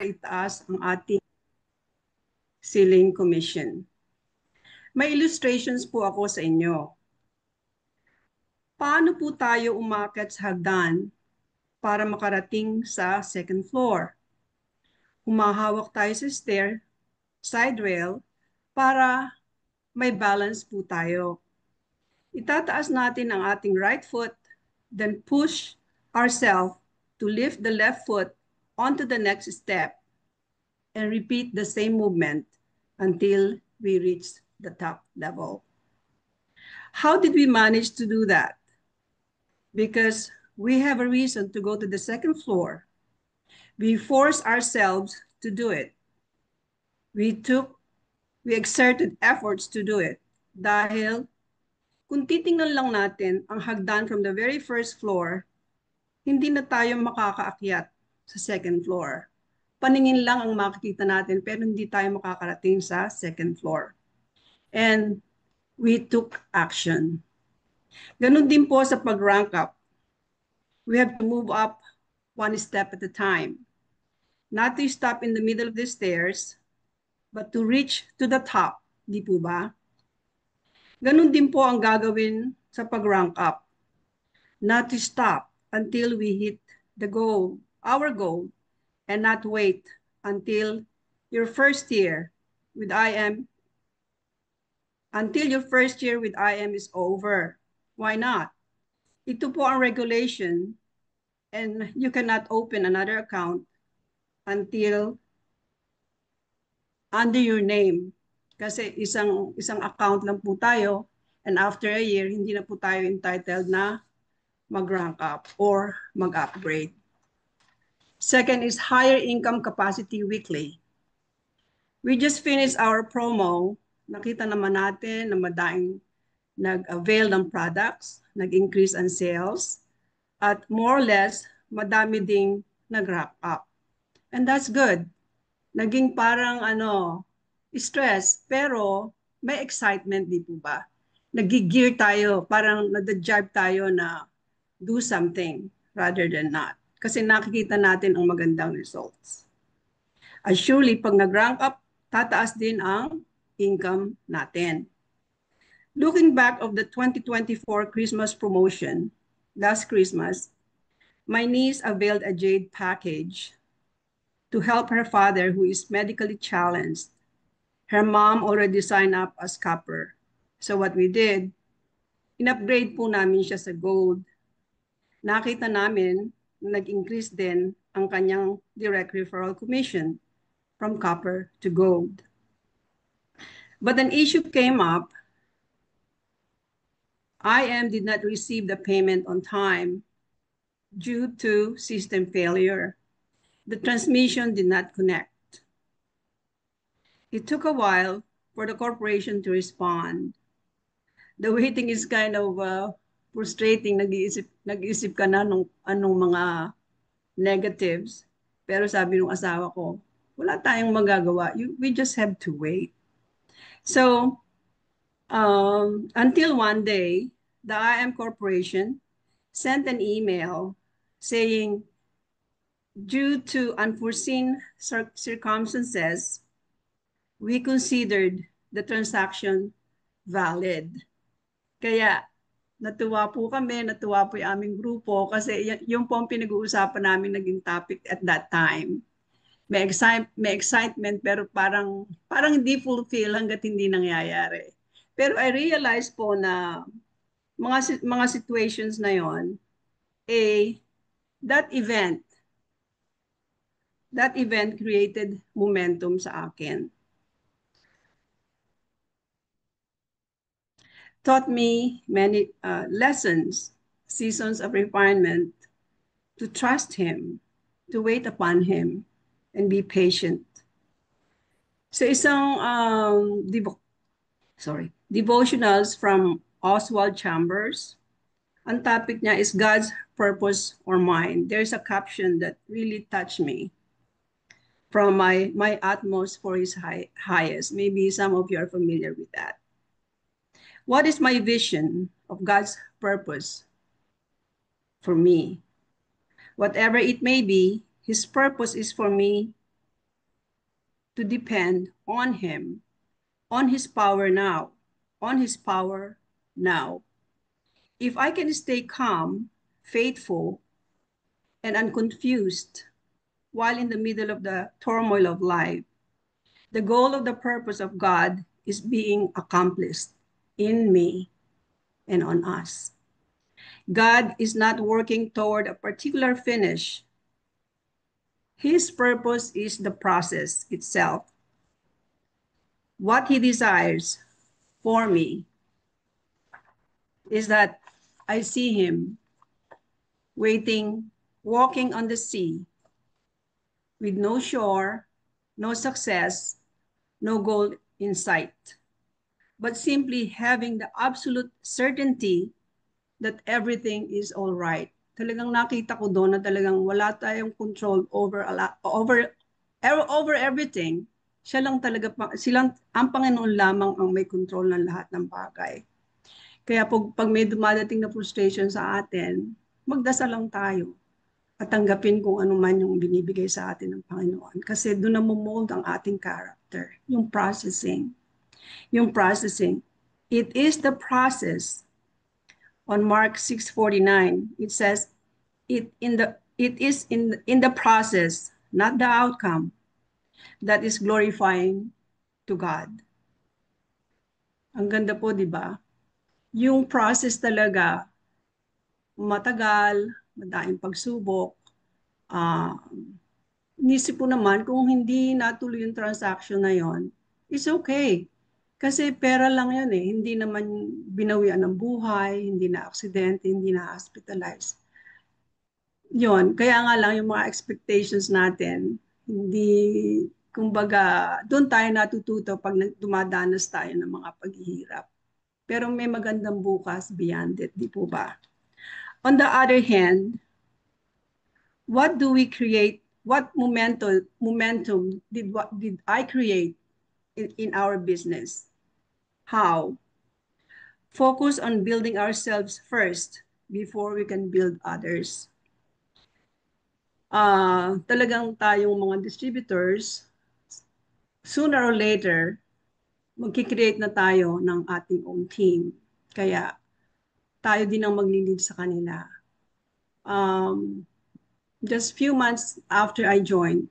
itaas ang ating ceiling commission. May illustrations po ako sa inyo. Paano po tayo umakyat sa hagdan para makarating sa second floor? Humahawak tayo sa side rail, para may balance po tayo. Itataas natin ang ating right foot, then push ourselves to lift the left foot onto the next step and repeat the same movement until we reach the top level. How did we manage to do that? Because we have a reason to go to the second floor. We forced ourselves to do it. We exerted efforts to do it. Dahil kung titingnan lang natin ang hagdan from the very first floor, hindi na tayo makakaakyat sa second floor. Paningin lang ang makikita natin pero hindi tayo makakarating sa second floor. And we took action. Ganun din po sa pag-rank up. We have to move up one step at a time. Not to stop in the middle of the stairs, but to reach to the top. Di po ba? Ganun din po ang gagawin sa pag-rank up. Not to stop until we hit the goal, our goal, and not wait until your first year with IM is over. Why not? Ito po ang regulation, and you cannot open another account until under your name. Kasi isang account lang po tayo, and after a year, hindi na po tayo entitled na mag-rank up or mag-upgrade. Second is higher income capacity weekly. We just finished our promo. Nakita naman natin na madaing nag-avail ng products, nag-increase ang sales, at more or less, madami ding nag-wrap up. And that's good. Naging parang stress, pero may excitement, di po ba? Nag-gear tayo, parang nag-drive tayo na do something rather than not. Kasi nakikita natin ang magandang results. Surely, pag nag-rank up, tataas din ang income natin. Looking back of the 2024 Christmas promotion, last Christmas, my niece availed a Jade package to help her father who is medically challenged. Her mom already signed up as copper. So what we did, in-upgrade po namin siya sa gold. Nakita namin, nag-increase din ang kanyang direct referral commission from copper to gold. But an issue came up. IM did not receive the payment on time due to system failure. The transmission did not connect. It took a while for the corporation to respond. The waiting is kind of frustrating. Nag-iisip ka na nung anong mga negatives. Pero sabi ng asawa ko, wala tayong magagawa. We just have to wait. So, until one day, the IM Corporation sent an email saying, due to unforeseen circumstances, we considered the transaction valid. Kaya natuwa po kami, natuwa po yung aming grupo kasi yung po ang pinag-uusapan namin naging topic at that time. May excitement pero parang hindi fulfill hanggat hindi nangyayari. Pero I realized po na mga situations na yon, that event created momentum sa akin. Taught me many lessons, seasons of refinement, to trust him, to wait upon him, and be patient. Sa isang devotionals from Oswald Chambers, ang topic niya is God's purpose or mine. There's a caption that really touched me. From my utmost for his highest. Maybe some of you are familiar with that. What is my vision of God's purpose for me? Whatever it may be, his purpose is for me to depend on Him, on His power now, on His power now. If I can stay calm, faithful, and unconfused while in the middle of the turmoil of life, the goal of the purpose of God is being accomplished in me and on us. God is not working toward a particular finish. His purpose is the process itself. What He desires for me is that I see Him waiting, walking on the sea with no shore, no success, no goal in sight, but simply having the absolute certainty that everything is all right. Talagang nakita ko doon na talagang wala tayong control over everything. Siya lang talaga, ang Panginoon lamang ang may control ng lahat ng bagay. Kaya pag may dumadating na frustration sa atin, magdasal lang tayo at tanggapin kung ano man yung binibigay sa atin ng Panginoon. Kasi doon na mold ang ating character, yung processing. Yung processing. It is the process. On Mark 6:49, it says, it is in the process, not the outcome, that is glorifying to God. Ang ganda po, di ba? Yung process talaga, matagal, madaing pagsubok. Inisip ko naman, kung hindi natuloy yung transaction na yon, it's okay. Kasi pera lang yan eh. Hindi naman binawian ng buhay, hindi na aksidente, hindi na hospitalized. Yon, kaya nga lang yung mga expectations natin, hindi, kumbaga, doon tayo natututo pag dumadanas tayo ng mga paghihirap. Pero may magandang bukas beyond it, di po ba? On the other hand, what do we create? What momentum did I create in our business? How? Focus on building ourselves first before we can build others. Talagang tayong mga distributors, sooner or later, magkikreate na tayo ng ating own team. Kaya tayo din ang maglilid sa kanila. Just few months after I joined,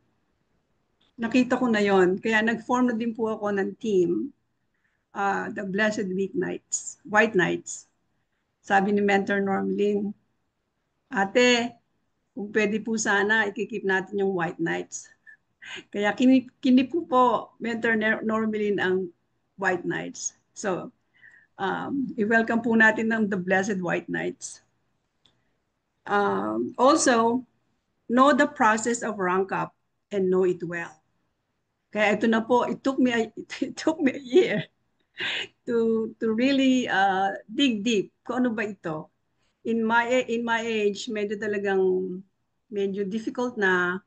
nakita ko na yon. Kaya nag-form na din po ako ng team, the Blessed White Knights. Sabi ni Mentor Normelin, ate, kung pwede po sana, ikikip natin yung White Knights. Kaya kinip ko po, Mentor Normelin ang White Knights. So, i-welcome po natin ng the Blessed White Knights. Also, know the process of rank up and know it well. Kaya ito na po, it took me a year to really dig deep kung ano ba ito. In my age, medyo difficult na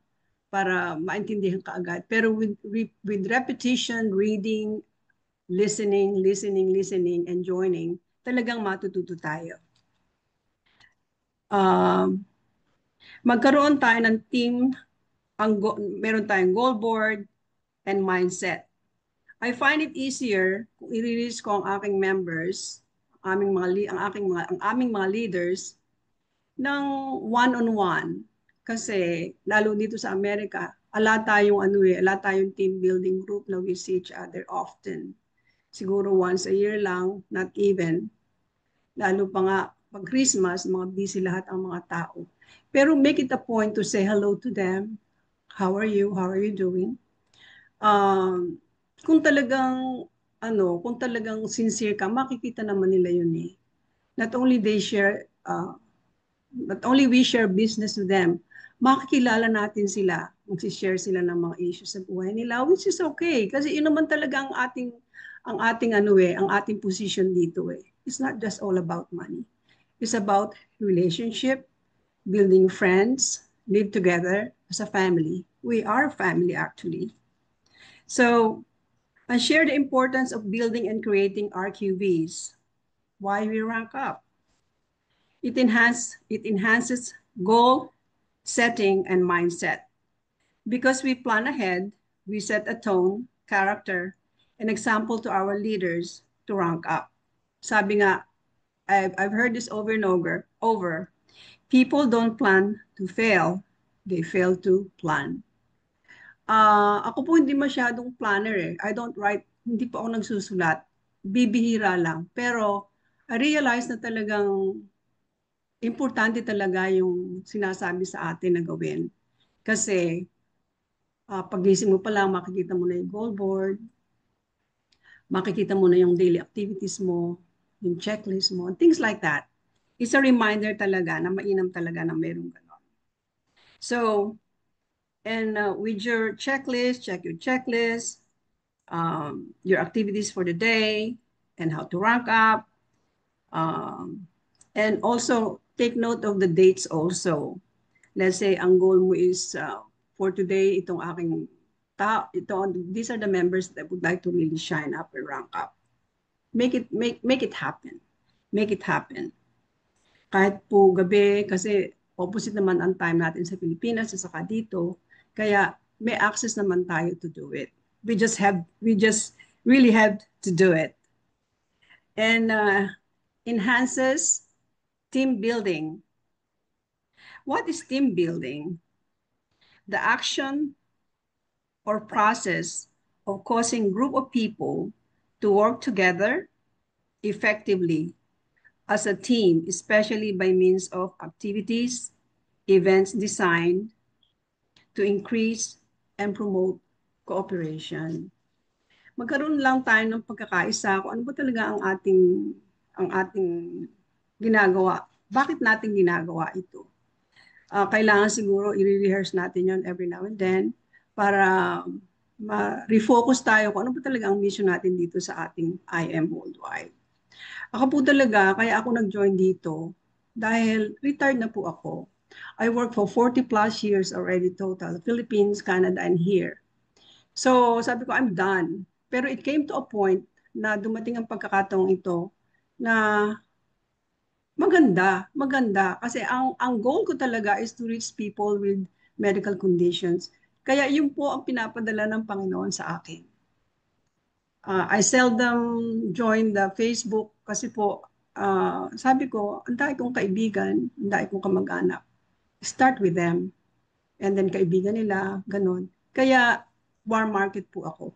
para maintindihan ka agad. Pero with repetition, reading, listening, and joining, talagang matututo tayo. Magkaroon tayo ng team, meron tayong goal board and mindset. I find it easier kung i-release ko ang aking members, ang aming mga leaders ng one-on-one. Kasi lalo dito sa Amerika, ala tayong team building group na we see each other often. Siguro once a year lang, not even. Lalo pa nga pag Christmas, mga busy lahat ang mga tao. Pero make it a point to say hello to them. How are you? How are you doing? Kung talagang sincere ka, makikita naman nila yun eh. Not only we share business with them, makikilala natin sila, magsishare sila ng mga issues sa buhay nila, which is okay. Kasi yun naman talaga ang ating position dito eh. It's not just all about money. It's about relationship, building friends, live together as a family. We are a family actually. So, I share the importance of building and creating RQVs. Why we rank up? It enhances goal setting and mindset. Because we plan ahead, we set a tone, character, and example to our leaders to rank up. Sabi nga, I've heard this over and over. People don't plan to fail. They fail to plan. Ako po hindi masyadong planner eh. I don't write, hindi po ako nagsusulat. Bibihira lang. Pero I realize na talagang importante talaga yung sinasabi sa atin na gawin. Kasi pagising mo pa lang, makikita mo na yung goal board, makikita mo na yung daily activities mo, yung checklist mo, things like that. It's a reminder talaga na mainam talaga na mayroong gano'n. So, and with your checklist, check your checklist, your activities for the day, and how to rank up. And also, take note of the dates also. Let's say, ang goal mo is for today, itong aking these are the members that would like to really shine up and rank up. Make it happen. Make it happen. Kahit po gabi, kasi opposite naman ang time natin sa Pilipinas, sa saka dito. Kaya may access naman tayo to do it. We just really have to do it. And enhances team building. What is team building? The action or process of causing group of people to work together effectively as a team, especially by means of activities, events designed to increase and promote cooperation. Magkaroon lang tayo ng pagkakaisa kung ano ba talaga ang ating ginagawa. Bakit natin ginagawa ito? Kailangan siguro i-rehearse natin yon every now and then para ma-refocus tayo kung ano ba talaga ang mission natin dito sa ating IM Worldwide. Ako po talaga, kaya ako nag-join dito dahil retired na po ako. I work for 40 plus years already total, Philippines, Canada, and here. So sabi ko, I'm done. Pero it came to a point na dumating ang pagkakataong ito na maganda. Kasi ang goal ko talaga is to reach people with medical conditions. Kaya yun po ang pinapadala ng Panginoon sa akin. I seldom join the Facebook kasi po, sabi ko, ang dami kong kaibigan, ang dami kong kamag-anak. Start with them. And then kaibigan nila, ganun. Kaya warm market po ako.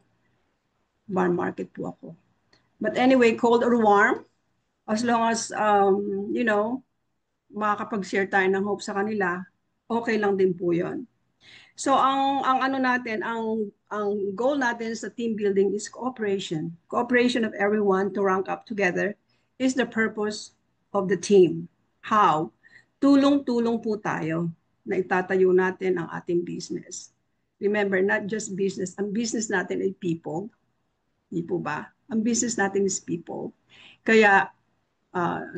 Warm market po ako. But anyway, cold or warm, as long as, makakapag-share tayo ng hope sa kanila, okay lang din po yon. So ang ano natin, ang goal natin sa team building is cooperation. Cooperation of everyone to rank up together is the purpose of the team. How? Tulong-tulong po tayo na itatayo natin ang ating business. Remember, not just business. Ang business natin ay people. Di po ba? Ang business natin is people. Kaya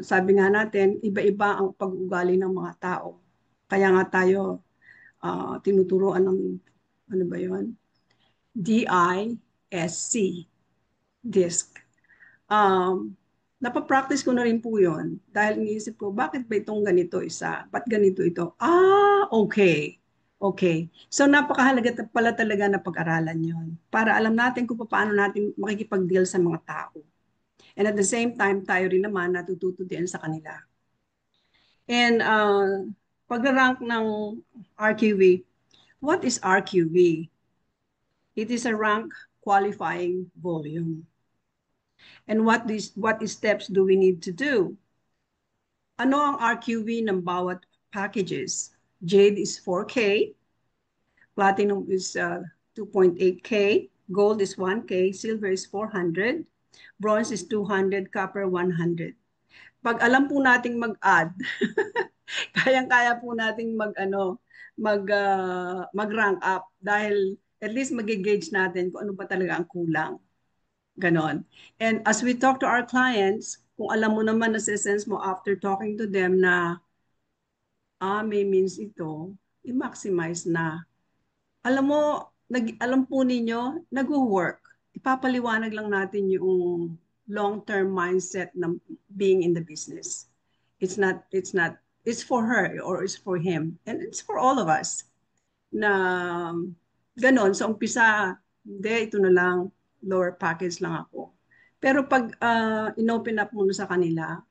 sabi nga natin, iba-iba ang pag-ugali ng mga tao. Kaya nga tayo tinuturuan ng, ano ba yun? DISC, DISC. Napapractice ko na rin po yun dahil iniisip ko, bakit ba itong ganito isa? Ba't ganito ito? Okay. Okay. So napakahalaga pala talaga na pag-aralan yun para alam natin kung paano natin makikipag-deal sa mga tao. And at the same time, tayo rin naman natututo din sa kanila. And pag-rank ng RQV, what is RQV? It is a rank qualifying volume. And what steps do we need to do? Ano ang RQV ng bawat packages? Jade is 4K, Platinum is 2.8K, Gold is 1K, Silver is 400, Bronze is 200, Copper 100. Pag alam po nating mag-add, kayang-kaya po nating mag-rank up dahil at least mag-gauge natin kung ano pa talaga ang kulang. Ganon. And as we talk to our clients, kung alam mo naman na sense mo after talking to them na may means ito, i-maximize na. Alam mo, alam po ninyo, nag-work. Ipapaliwanag lang natin yung long-term mindset ng being in the business. It's for her or it's for him. And it's for all of us na ganon. Sa umpisa, Hindi, ito na lang, lower package lang ako. Pero pag inopen up mo na sa kanila,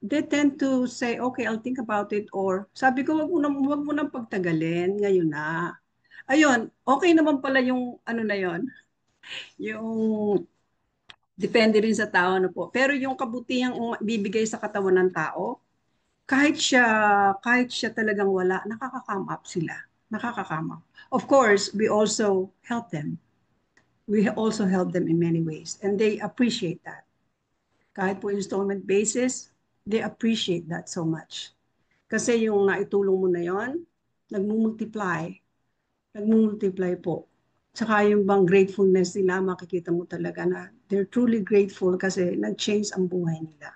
they tend to say, okay, I'll think about it. Or sabi ko, wag mo nang pagtagalin, ngayon na. Ayun, okay naman pala yung ano na yon, yung depende rin sa tao, ano po. Pero yung kabutihang bibigay sa katawan ng tao, kahit siya talagang wala, nakaka-come up sila. Nakaka-come up. Of course, we also help them. We also help them in many ways. And they appreciate that. Kahit po installment basis, they appreciate that so much. Kasi yung naitulong mo na yon, nagmumultiply. Nagmumultiply po. Tsaka yung bang gratefulness nila, makikita mo talaga na they're truly grateful kasi nag-change ang buhay nila.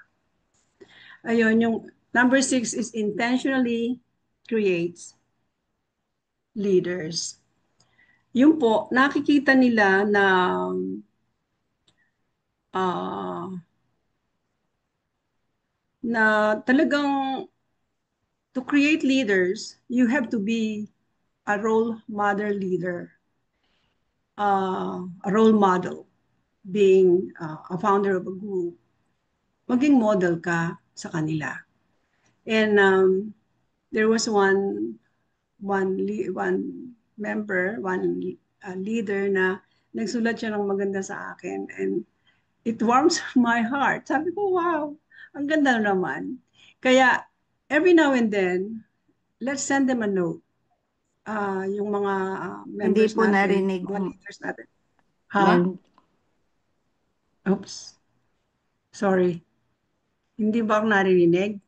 Ayun, yung number 6 is intentionally creates leaders. Yun po, nakikita nila na uh, talagang to create leaders, you have to be a role model leader, a role model, being a founder of a group, maging model ka sa kanila. And there was one member, one leader na nagsulat siya ng maganda sa akin, and it warms my heart. Sabi ko, wow, ang ganda naman. Kaya every now and then, let's send them a note. Yung mga Hindi members po natin, narinig. mga leaders natin. Ha? Men, Oops. Sorry. Hindi ba ako naririnig?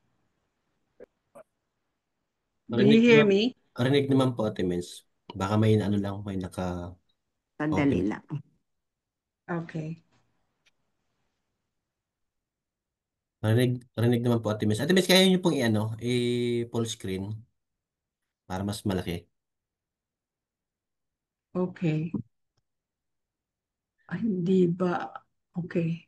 Can you Rinig hear naman, me? rinig naman po, Ate Mens. Baka may ano lang, may sandali naka-open. lang. Okay. Rinig naman po, Ate Mens. Ate Mens, kaya niyo pong i-full screen para mas malaki. Okay. Ay, hindi ba? Okay.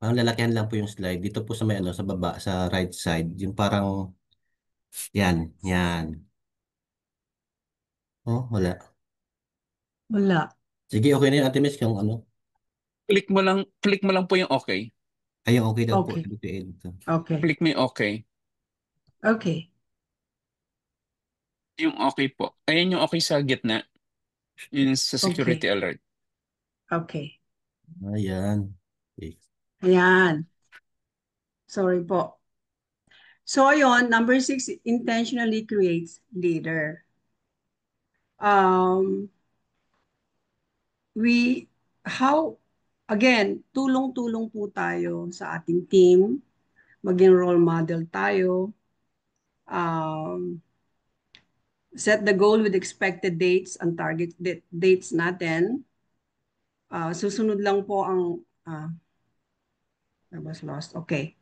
Parang lalakihan lang po yung slide. Dito po sa may sa baba, sa right side. Yung parang, yan. Oh, wala. Wala. Sige, okay na yun, Ate Mens, kung ano. Click mo lang po yung okay. Ayun, okay daw po. Okay. Dito, dito. Okay. Click mo yung okay. Okay. Yung okay po. Ayan yung okay sa gitna. Yun sa security Okay. alert. Okay. Ayan. Okay. Ayan. Sorry po. So, ayun, number 6, intentionally creates leader. Um, we, how, again, tulong-tulong po tayo sa ating team, maging role model tayo, set the goal with expected dates and target dates natin. Susunod lang po ang, I was lost, okay.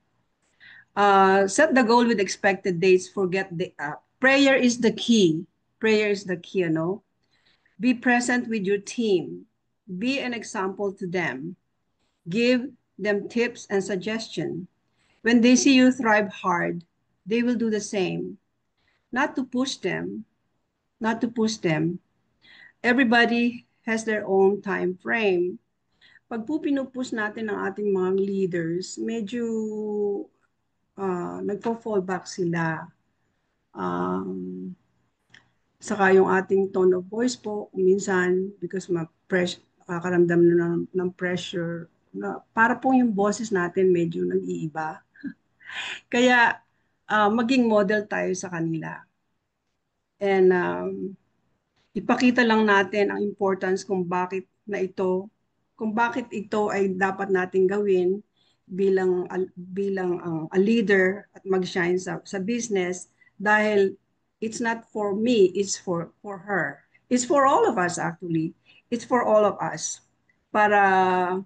Set the goal with expected dates, forget the, prayer is the key. Prayer is the key, you know. Be present with your team. Be an example to them. Give them tips and suggestions. When they see you thrive hard, they will do the same. Not to push them, not to push them. Everybody has their own time frame. Pag po pinupush natin ang ating mga leaders, medyo nagpo-fall back sila. Um, Saka yung ating tone of voice po, minsan, because makakaramdam na ng pressure, na para po yung boses natin medyo nag-iiba. Kaya, maging model tayo sa kanila. And ipakita lang natin ang importance kung bakit ito ay dapat nating gawin bilang a leader at mag-shine sa business, dahil it's not for me, it's for her. It's for all of us actually. It's for all of us. Para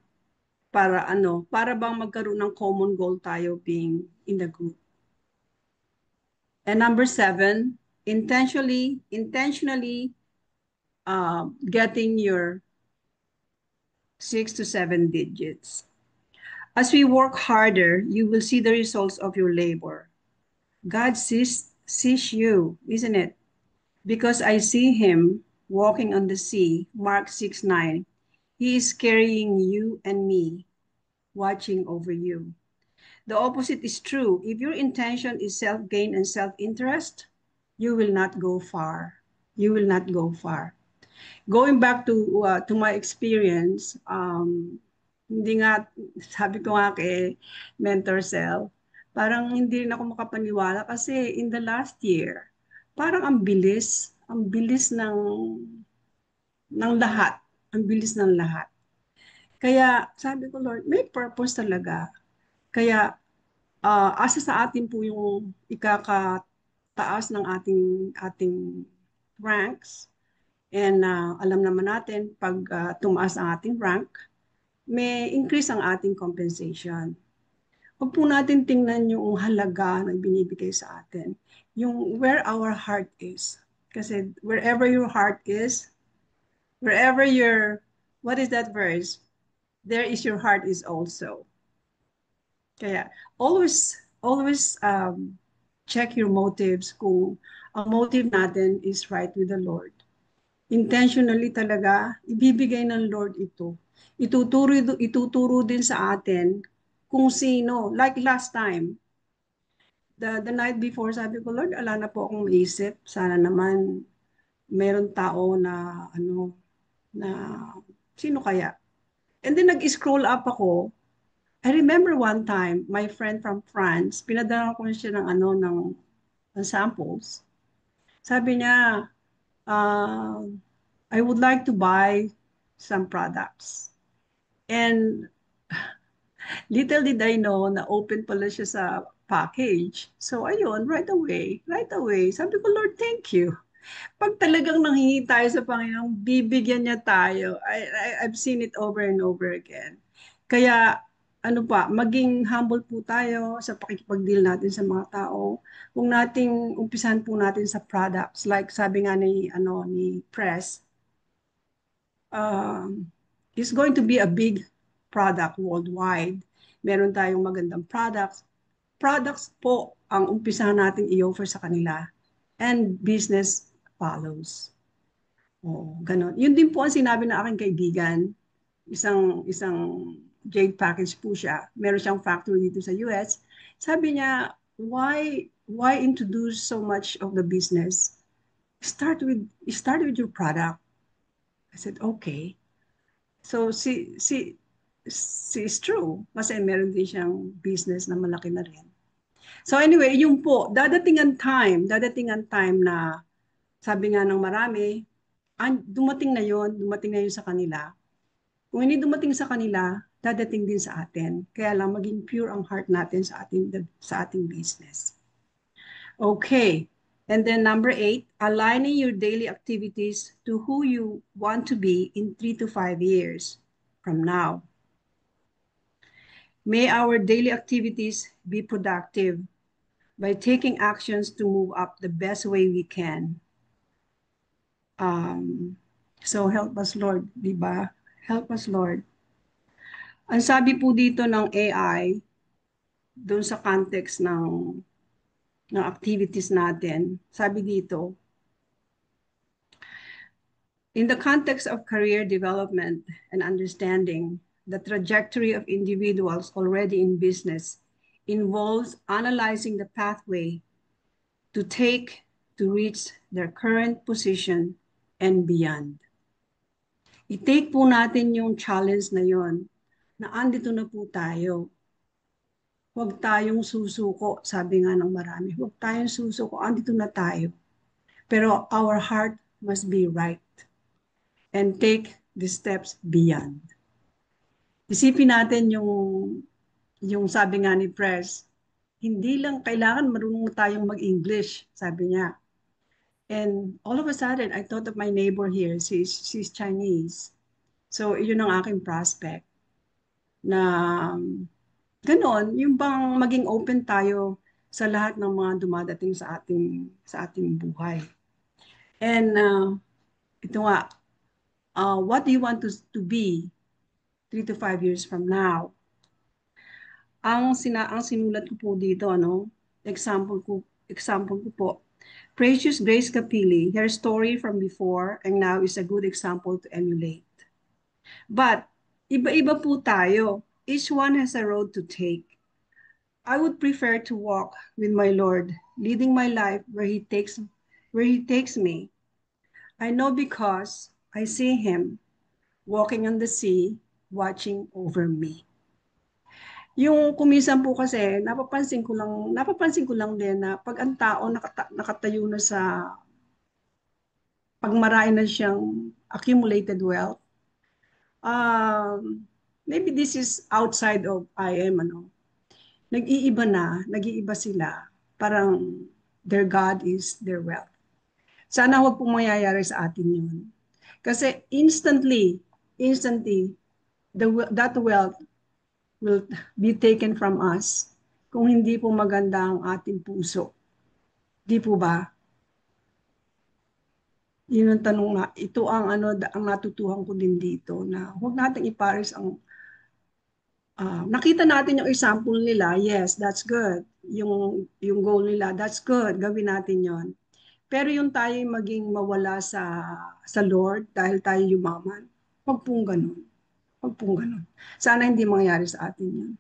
para bang magkaroon ng common goal tayo being in the group. And number 7, intentionally getting your 6 to 7 digits. As we work harder, you will see the results of your labor. God sees you, isn't it? Because I see him walking on the sea, Mark 6:9. He is carrying you and me, watching over you. The opposite is true. If your intention is self-gain and self-interest, you will not go far. You will not go far. Going back to my experience, hindi nga, sabi ko nga kay Mentor Self, parang hindi rin ako makapaniwala kasi in the last year, parang ang bilis ng lahat, ang bilis ng lahat. Kaya sabi ko, Lord, may purpose talaga. Kaya asa sa atin po yung ikakataas ng ating ranks. And alam naman natin, pag tumaas ang ating rank, may increase ang ating compensation. Huwag po natin tingnan yung halaga na binibigay sa atin, yung where our heart is. Kasi wherever your heart is, wherever your, what is that verse? There is your heart is also. Kaya always check your motives kung ang motive natin is right with the Lord. Intentionally talaga, ibibigay ng Lord ito. Ituturo din sa atin kung sino. Like last time, the night before, sabi ko, Lord, ala na po akong maisip. Sana naman meron tao na, na sino kaya? And then nag-scroll up ako. I remember one time, my friend from France, pinadala ko siya ng samples. Sabi niya, uh, I would like to buy some products. And little did I know na open pala siya sa package. So ayun, right away. Sabi ko, Lord, thank you. Pag talagang nanghingi tayo sa Panginoon, bibigyan niya tayo. I've seen it over and over again. Kaya ano pa, maging humble po tayo sa pakikipag-deal natin sa mga tao. Kung nating umpisan po natin sa products, like sabi nga ni Press, is going to be a big product worldwide. Meron tayong magandang products. Products po ang umpisahan natin i-offer sa kanila. And business follows. Oo, ganun. Yun din po ang sinabi ng aking kaibigan. Isang jade package po siya. Meron siyang factory dito sa US. Sabi niya, why introduce so much of the business? Start with your product. I said, okay. So si is true kasi meron din siyang business na malaki na rin. So anyway, yun po, dadating ang time na sabi nga ng marami, dumating na yun sa kanila. Kung hindi dumating sa kanila, dadating din sa atin. Kaya lang maging pure ang heart natin sa ating business. Okay. And then number 8, aligning your daily activities to who you want to be in 3 to 5 years from now. May our daily activities be productive by taking actions to move up the best way we can. So help us, Lord, di ba? Help us, Lord. Ang sabi po dito ng AI, doon sa context ng activities natin, sabi dito, in the context of career development and understanding, the trajectory of individuals already in business involves analyzing the pathway to take to reach their current position and beyond. I-take po natin yung challenge na yon na andito na po tayo. Huwag tayong susuko, sabi nga ng marami. Huwag tayong susuko, andito na tayo. Pero our heart must be right and take the steps beyond. Isipin natin yung sabi nga ni Press, hindi lang kailangan marunong tayong mag-English, sabi niya. And all of a sudden, I thought of my neighbor here. She's Chinese. So, yun ang aking prospect. Na ganon, yung bang maging open tayo sa lahat ng mga dumadating sa ating buhay. And ito nga, what do you want to be 3 to 5 years from now? Ang sinulat ko po dito, example ko po, Precious Grace Capili, her story from before and now is a good example to emulate. But iba-iba po tayo. Each one has a road to take. I would prefer to walk with my Lord, leading my life where He takes me. I know because I see Him walking on the sea, watching over me. Yung kumisan po kasi, napapansin ko lang din na pag ang tao nakatayo na sa pagmarami na siyang accumulated wealth, maybe this is outside of IM, nag-iiba sila. Parang their God is their wealth. Sana huwag pong mangyayari sa atin yun. Kasi instantly, that wealth will be taken from us kung hindi po maganda ang ating puso. Di po ba? Yun ang tanong na, ito ang ang natutuhan ko din dito na huwag nating ipares ang nakita natin yung example nila, yes, that's good. Yung goal nila, that's good, gawin natin yon. Pero yung tayo maging mawala sa Lord dahil tayo yumaman, huwag pong ganun. Huwag pong ganun. Sana hindi mangyari sa atin yun.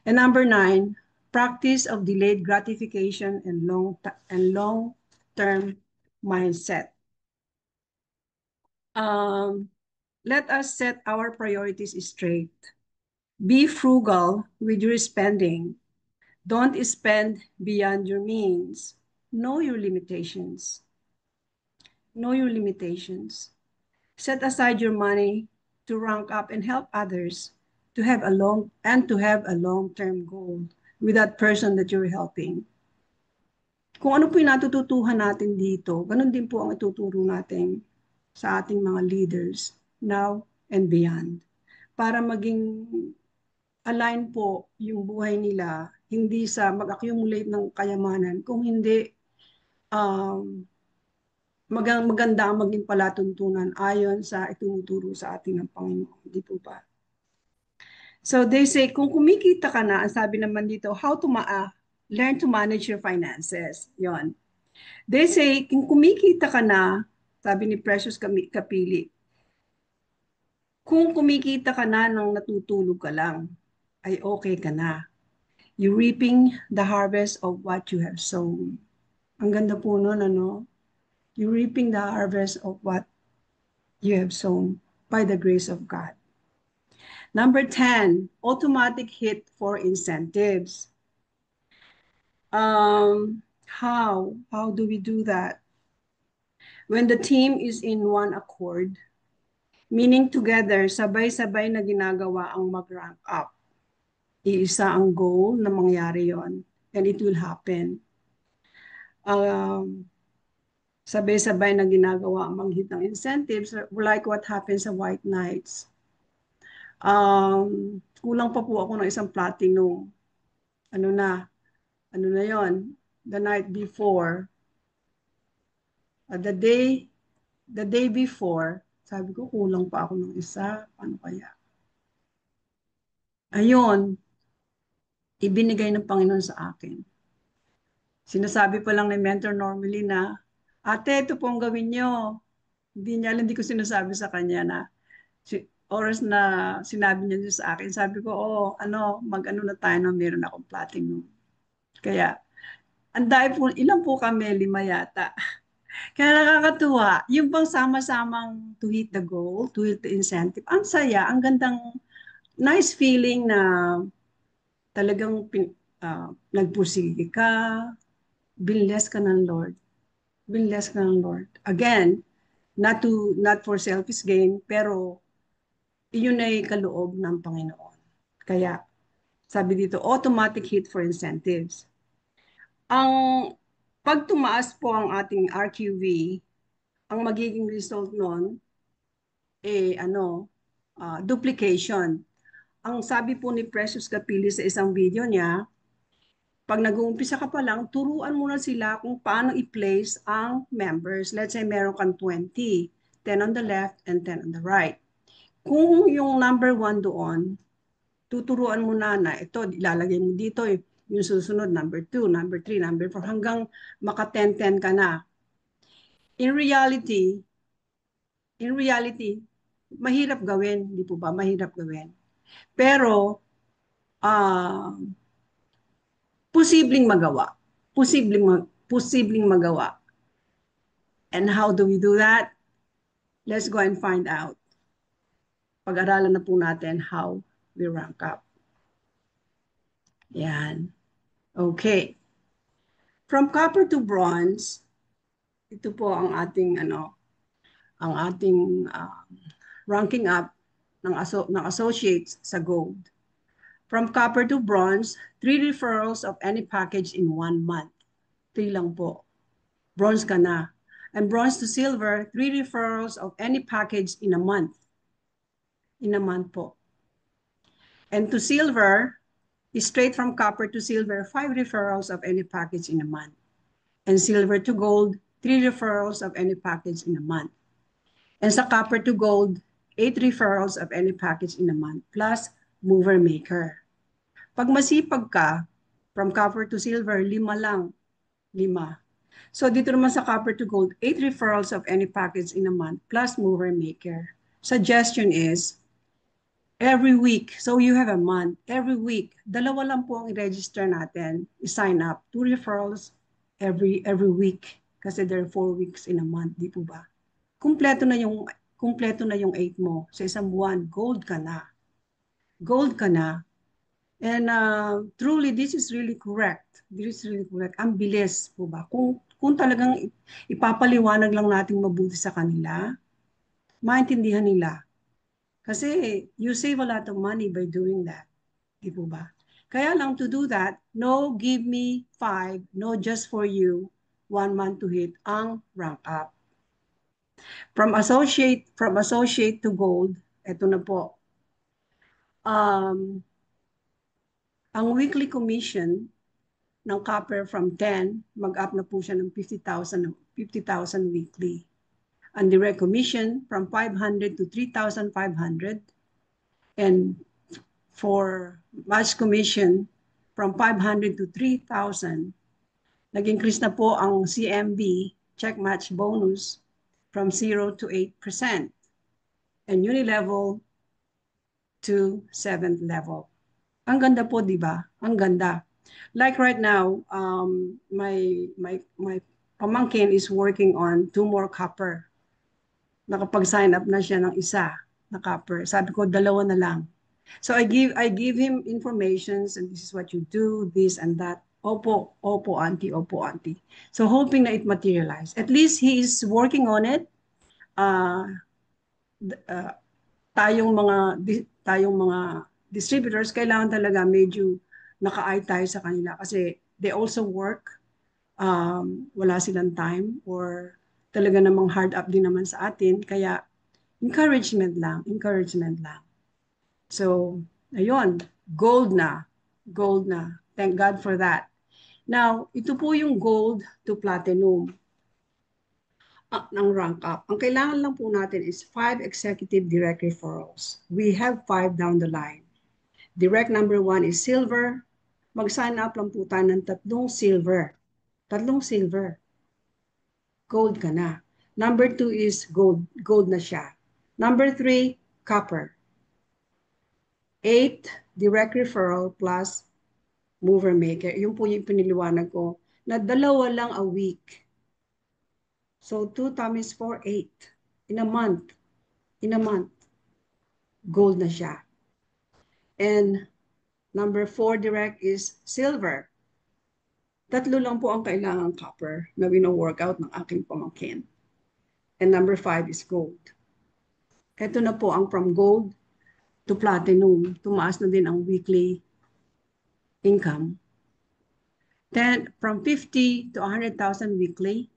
And number 9, practice of delayed gratification and long-term mindset. Let us set our priorities straight. Be frugal with your spending. Don't spend beyond your means. Know your limitations. Know your limitations. Set aside your money to rank up and help others to have a long-term goal with that person that you're helping. Kung ano po yung natututuhan natin dito, ganun din po ang ituturo natin sa ating mga leaders now and beyond. Para maging align po yung buhay nila, hindi sa mag-accumulate ng kayamanan, kung hindi maganda ang maging palatuntunan ayon sa itinuturo sa atin ng Panginoon. Di po ba? So they say, kung kumikita ka na, ang sabi naman dito, learn to manage your finances. Yon. They say, kung kumikita ka na, sabi ni Precious Kapili, kung kumikita ka na nang natutulog ka lang, ay okay ka na. You're reaping the harvest of what you have sown. Ang ganda po nun, You're reaping the harvest of what you have sown by the grace of God. Number 10, automatic hit for incentives. How do we do that? When the team is in one accord, meaning together, sabay-sabay na ginagawa ang mag-rank up. Iisa ang goal na mangyari yon, and it will happen. Sabay-sabay na ginagawa ang mag-hit ng incentives, like what happens sa White Knights. Kulang pa po ako ng isang platinum. Ano na yon? The night before, the day before, sabi ko kulang pa ako ng isa. Paano kaya? Ayun, ibinigay ng Panginoon sa akin. Sinasabi pa lang ni mentor normally na, ate, ito po ang gawin nyo. Hindi ko sinasabi sa kanya na, oras na sinabi niya sa akin, sabi ko, mag-ano na tayo na meron akong platinum. Kaya, ilan po kami, 5 yata. Kaya nakakatuwa, yung bang sama-samang to hit the goal, to hit the incentive, ang saya, ang gandang, nice feeling na talagang nagpursige ka, binless ka ng Lord. Binless ka ng Lord. Again, not for selfish gain, pero iyon ay kaloob ng Panginoon. Kaya, sabi dito, automatic hit for incentives. Ang pag tumaas po ang ating RQV, ang magiging result nun, duplication. Ang sabi po ni Precious Kapili sa isang video niya, pag nag-uumpisa ka pa lang, turuan muna sila kung paano i-place ang members. Let's say meron kang 20, 10 on the left and 10 on the right. Kung yung number 1 doon, tuturuan mo na ito, ilalagay mo dito, Yung susunod, number 2, number 3, number 4, hanggang maka 10-10 ka na. In reality, mahirap gawin, di po ba? Mahirap gawin. Pero, posibleng magawa. Posibleng magawa. And how do we do that? Let's go and find out. Pag-aralan na po natin how we rank up. Yan. Okay. From copper to bronze, ito po ang ating ranking up ng associates sa gold. From copper to bronze, 3 referrals of any package in 1 month. 3 lang po. Bronze ka na. And bronze to silver, 3 referrals of any package in a month. In a month po. And to silver, straight from copper to silver, 5 referrals of any package in a month. And silver to gold, 3 referrals of any package in a month. And sa copper to gold, 8 referrals of any package in a month, plus mover maker. Pag masipag ka, from copper to silver, 5 lang. 5. So dito naman sa copper to gold, 8 referrals of any package in a month, plus mover maker. Suggestion is, every week, so you have a month, every week, 2 lang po ang i-register natin, i-sign up, 2 referrals every week, kasi there are 4 weeks in a month, di po ba? Kumpleto na yung 8 mo sa isang buwan, gold ka na. Gold ka na. And truly, this is really correct. This is really correct. Ang bilis po ba? Kung talagang ipapaliwanag lang natin mabuti sa kanila, maintindihan nila. Kasi you save a lot of money by doing that. Di po ba? Kaya lang to do that, no, give me 5, no, just for you, 1 month to hit ang rank up. From associate to gold, ito na po. Ang weekly commission ng copper from 10, mag-up na po siya ng 50,000 weekly. Ang direct commission from 500 to 3,500. And for match commission from 500 to 3,000. Nag-increase na po ang CMB, check match bonus, from 0 to 8%. And unilevel to 7th level. Ang ganda po, di ba? Ang ganda. Like right now, my pamangkin is working on 2 more copper. Nakapag-sign up na siya ng isa na copper. Sabi ko, 2 na lang. So I give him informations, and this is what you do, this and that. Opo, auntie, opo, auntie. So hoping na it materialize. At least he is working on it. Tayong mga distributors, kailangan talaga medyo naka-eye tayo sa kanila kasi they also work. Wala silang time or talaga namang hard up din naman sa atin. Kaya encouragement lang. So, ayun, gold na. Thank God for that. Now, ito po yung gold to platinum ng rank up. Ang kailangan lang po natin is 5 executive direct referrals. We have 5 down the line. Direct number 1 is silver. Mag-sign up lang po tayo ng 3 silver. 3 silver. Gold ka na. Number 2 is gold. Gold na siya. Number 3, copper. 8 direct referral plus mover maker. Yung po yung piniliwanag ko na 2 lang a week. So 2 times 4, 8. In a month. Gold na siya. And number 4 direct is silver. 3 lang po ang kailangang copper na wino-workout ng aking pamangkin. And number 5 is gold. Ito na po ang from gold to platinum. Tumaas na din ang weekly income. Then from 50 to 100,000 weekly,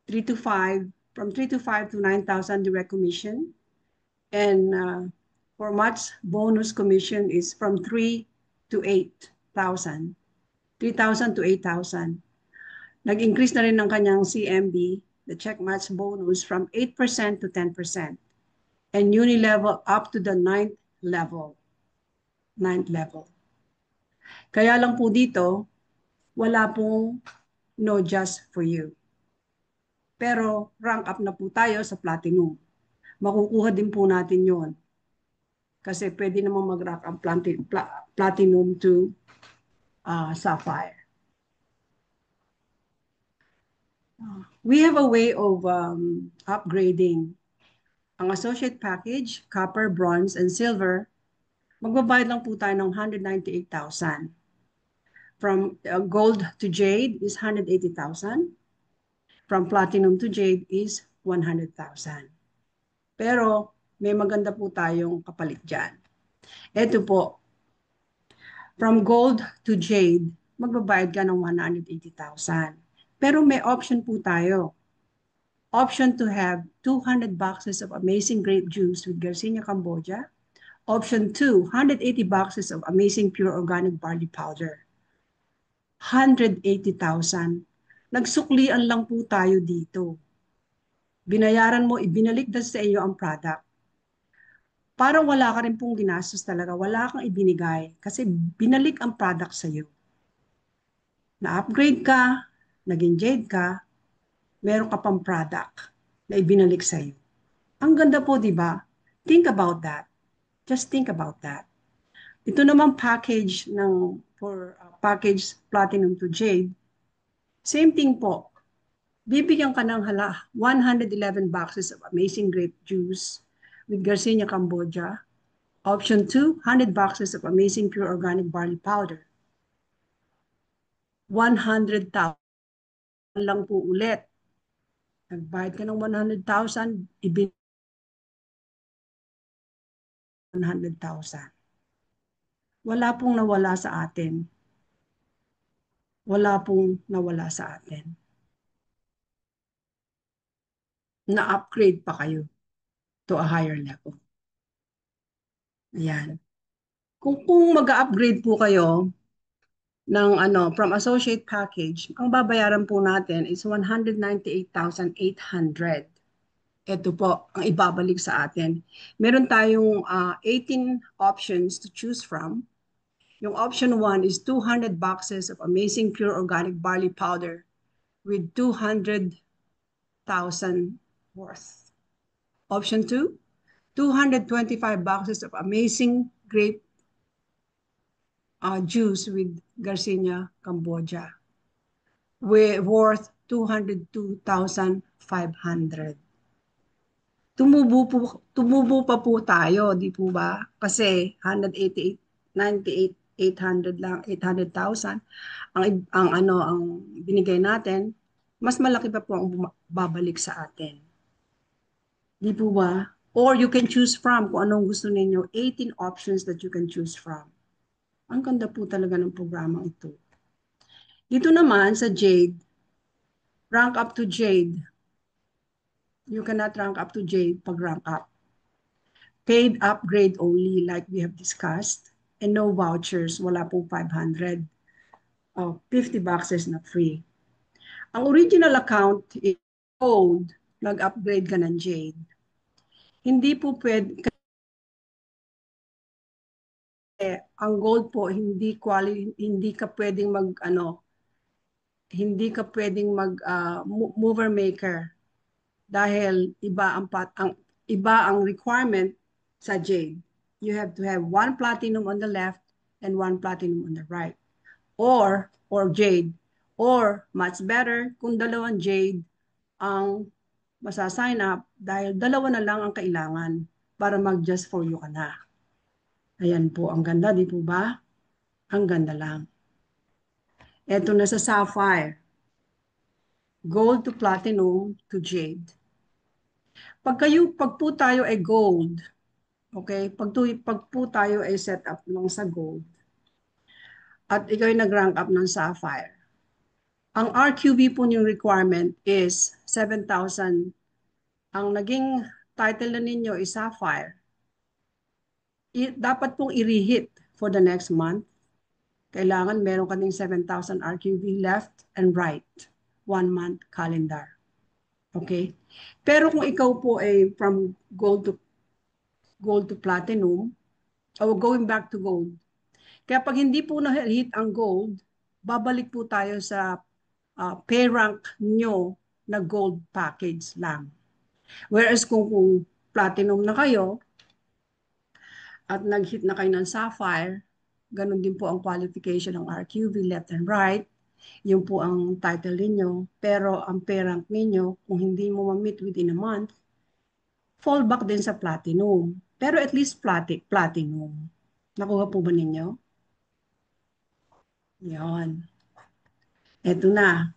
3 to 5, from 3 to 5 to 9,000 direct commission. And for match bonus commission is from 3 to 8,000. 3,000 to 8,000. Nag-increase na rin ng kanyang CMB, the check match bonus, from 8% to 10%. And unilevel up to the 9th level. Kaya lang po dito, wala pong no just for you. Pero rank up na po tayo sa platinum. Makukuha din po natin yon kasi pwede naman mag-rank up platinum to sapphire. We have a way of upgrading. Ang associate package, copper, bronze, and silver, magbabayad lang po tayo ng 198,000. From gold to jade is 180,000. From platinum to jade is 100,000. Pero may maganda po tayong kapalit dyan. Ito po, from gold to jade, magbabayad ka ng 180,000. Pero may option po tayo. Option to have 200 boxes of amazing grape juice with Garcinia Cambogia. Option 2, 180 boxes of amazing pure organic barley powder. 180,000. Nagsuklian lang po tayo dito. Binayaran mo, ibinalik na sa iyo ang product. Parang wala ka rin pong ginastos talaga. Wala kang ibinigay kasi binalik ang product sa iyo. Na-upgrade ka, naging jade ka, meron ka pang product na ibinalik sa iyo. Ang ganda po, di ba? Think about that. Just think about that. Ito namang package for package platinum to jade. Same thing po. Bibigyan ka ng 111 boxes of amazing grape juice with Garcinia Cambogia. Option 2, 100 boxes of amazing pure organic barley powder. 100,000 lang po ulit. Nagbayad ka ng 100,000, ibig 100,000. Wala pong nawala sa atin. Wala pong nawala sa atin. Na-upgrade pa kayo to a higher level. Ayan. Kung mag-upgrade po kayo ng from associate package, ang babayaran po natin is 198,800. Ito po ang ibabalik sa atin. Meron tayong 18 options to choose from. Yung option 1 is 200 boxes of amazing pure organic barley powder with 200,000 worth. Option 2, 225 boxes of amazing grape juice with Garcinia Cambogia worth 202,500. Tumubo pa po tayo, di po ba? Kasi 188, 98, 800 lang, 800,000 ang binigay natin, mas malaki pa po ang babalik sa atin. Di po ba? Or you can choose from kung anong gusto ninyo, 18 options that you can choose from. Ang ganda po talaga ng programang ito. Dito naman sa Jade, rank up to Jade. You cannot rank up to Jade pag rank up. Paid upgrade only like we have discussed and no vouchers, wala po 500. 50 boxes na free. Ang original account is gold, nag-upgrade ka ng Jade. Hindi po pwede, ang gold po hindi ka pwedeng hindi ka pwedeng mover maker dahil iba ang requirement sa jade. You have to have one platinum on the left and one platinum on the right. Or jade. Or much better kung dalawang jade ang masasign up dahil dalawa na lang ang kailangan para mag-just for you ka na. Ayan po, ang ganda, di po ba? Ang ganda lang. Ito na sa sapphire. Gold to platinum to jade. Pag po tayo ay gold, okay? Pag po tayo ay set up lang sa gold, at ikaw ay nag-rank up ng sapphire, ang RQB po niyong requirement is 7,000. Ang naging title na ninyo is sapphire. Dapat pong i-reheat for the next month. Kailangan meron ka ding 7,000 RQB left and right. 1 month calendar. Okay? Pero kung ikaw po ay from gold to platinum, or going back to gold, Kaya pag hindi po na-hit ang gold, babalik po tayo sa pay rank nyo na gold package lang. Whereas kung platinum na kayo at nag-hit na kayo ng sapphire, ganun din po ang qualification ng RQV left and right. Yun po ang title ninyo. Pero ang pay rank ninyo, kung hindi mo ma-meet within a month, fall back din sa platinum. Pero at least platinum. Nakuha po ba ninyo? Yan. Eto na.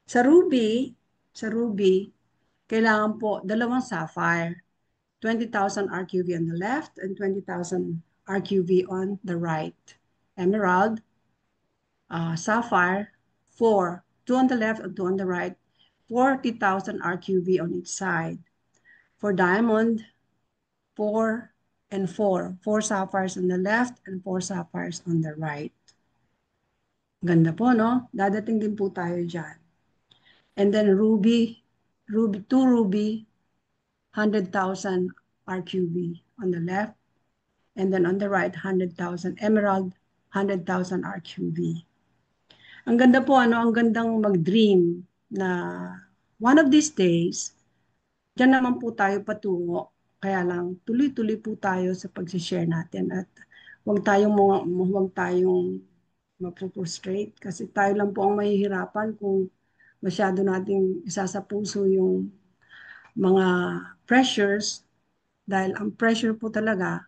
Sa Ruby, kailangan po dalawang sapphire. 20,000 RQV on the left and 20,000 RQV on the right. Emerald, sapphire, 4. 2 on the left and 2 on the right. 40,000 RQV on each side. For diamond, 4 and 4. 4 sapphires on the left and 4 sapphires on the right. Ganda po, no? Dadating din po tayo dyan. And then ruby, 2 ruby, 100,000 RQV on the left. And then on the right, 100,000 emerald, 100,000 RQV. Ang ganda po, ano? Ang gandang mag-dream na one of these days, dyan naman po tayo patungo. Kaya lang, tuloy-tuloy po tayo sa pag-share natin at huwag tayong mapuprostrate kasi tayo lang po ang mahihirapan kung masyado nating isa sa puso yung mga pressures dahil ang pressure po talaga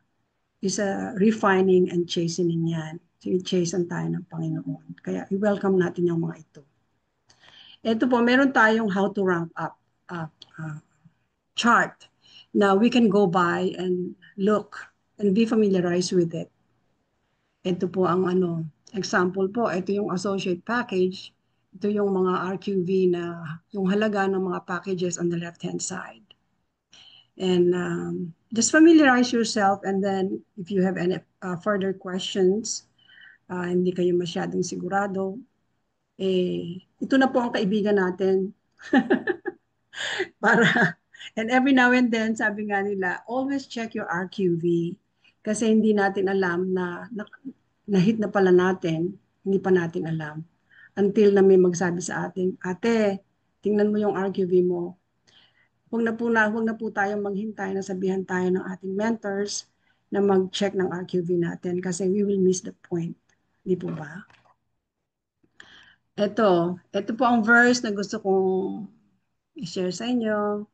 is a refining and chastening yan. Chasten tayo ng Panginoon. Kaya i-welcome natin yung mga ito. Ito po, meron tayong how to rank up uh, uh, chart na we can go by and look and be familiarized with it. Ito po ang example po, ito yung associate package, ito yung mga RQV na yung halaga ng mga packages on the left-hand side. And just familiarize yourself and then if you have any further questions, hindi kayo masyadong sigurado, ito na po ang kaibigan natin. And every now and then, sabi nga nila, always check your RQV kasi hindi natin alam na-hit na pala natin, hindi pa natin alam. Until na may magsabi sa atin, ate, tingnan mo yung RQV mo. Huwag na po tayong maghintay na sabihan tayo ng ating mentors na mag-check ng RQV natin kasi we will miss the point. Di po ba? Ito po ang verse na gusto kong i-share sa inyo.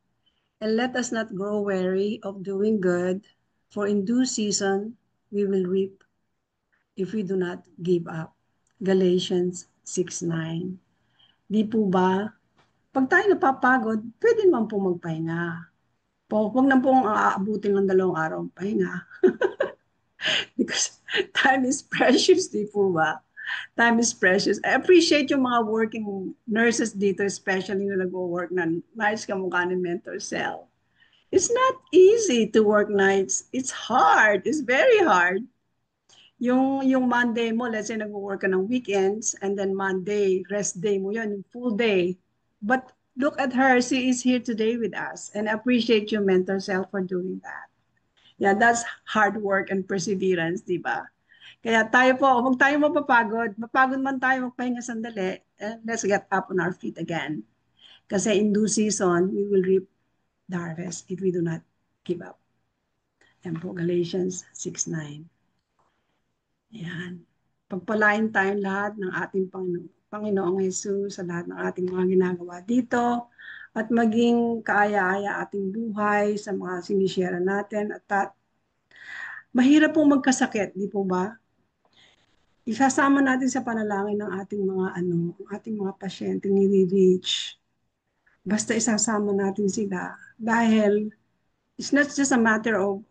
And let us not grow weary of doing good, for in due season we will reap if we do not give up. Galatians 6:9. Di po ba? Pag tayo napapagod, pwede naman po magpahinga. Huwag na pong aabutin ng 2 araw ang pahinga. Because time is precious, di po ba? Time is precious. I appreciate yung mga working nurses dito, especially na nag-work na nights kamukha ni Mentor Cell. It's not easy to work nights. It's hard. It's very hard. Yung Monday mo, let's say nag-work ka ng weekends, and then Monday, rest day mo yun, full day. But look at her. She is here today with us. And I appreciate your Mentor Cell for doing that. Yeah, that's hard work and perseverance, di ba? Kaya tayo po, huwag tayo mapapagod. Mapagod man tayo, magpahinga sandali. And let's get up on our feet again. Kasi in due season, we will reap the harvest if we do not give up. Yan po, Galatians 6:9. Yan. Pagpalain tayong lahat ng ating Panginoong Jesus sa lahat ng ating mga ginagawa dito at maging kaaya-aya ating buhay sa mga sinishare natin at mahirap pong magkasakit, di po ba? Isasama natin sa panalangin ng ating mga pasyente ni-reach. Basta isasama natin sila dahil it's not just a matter of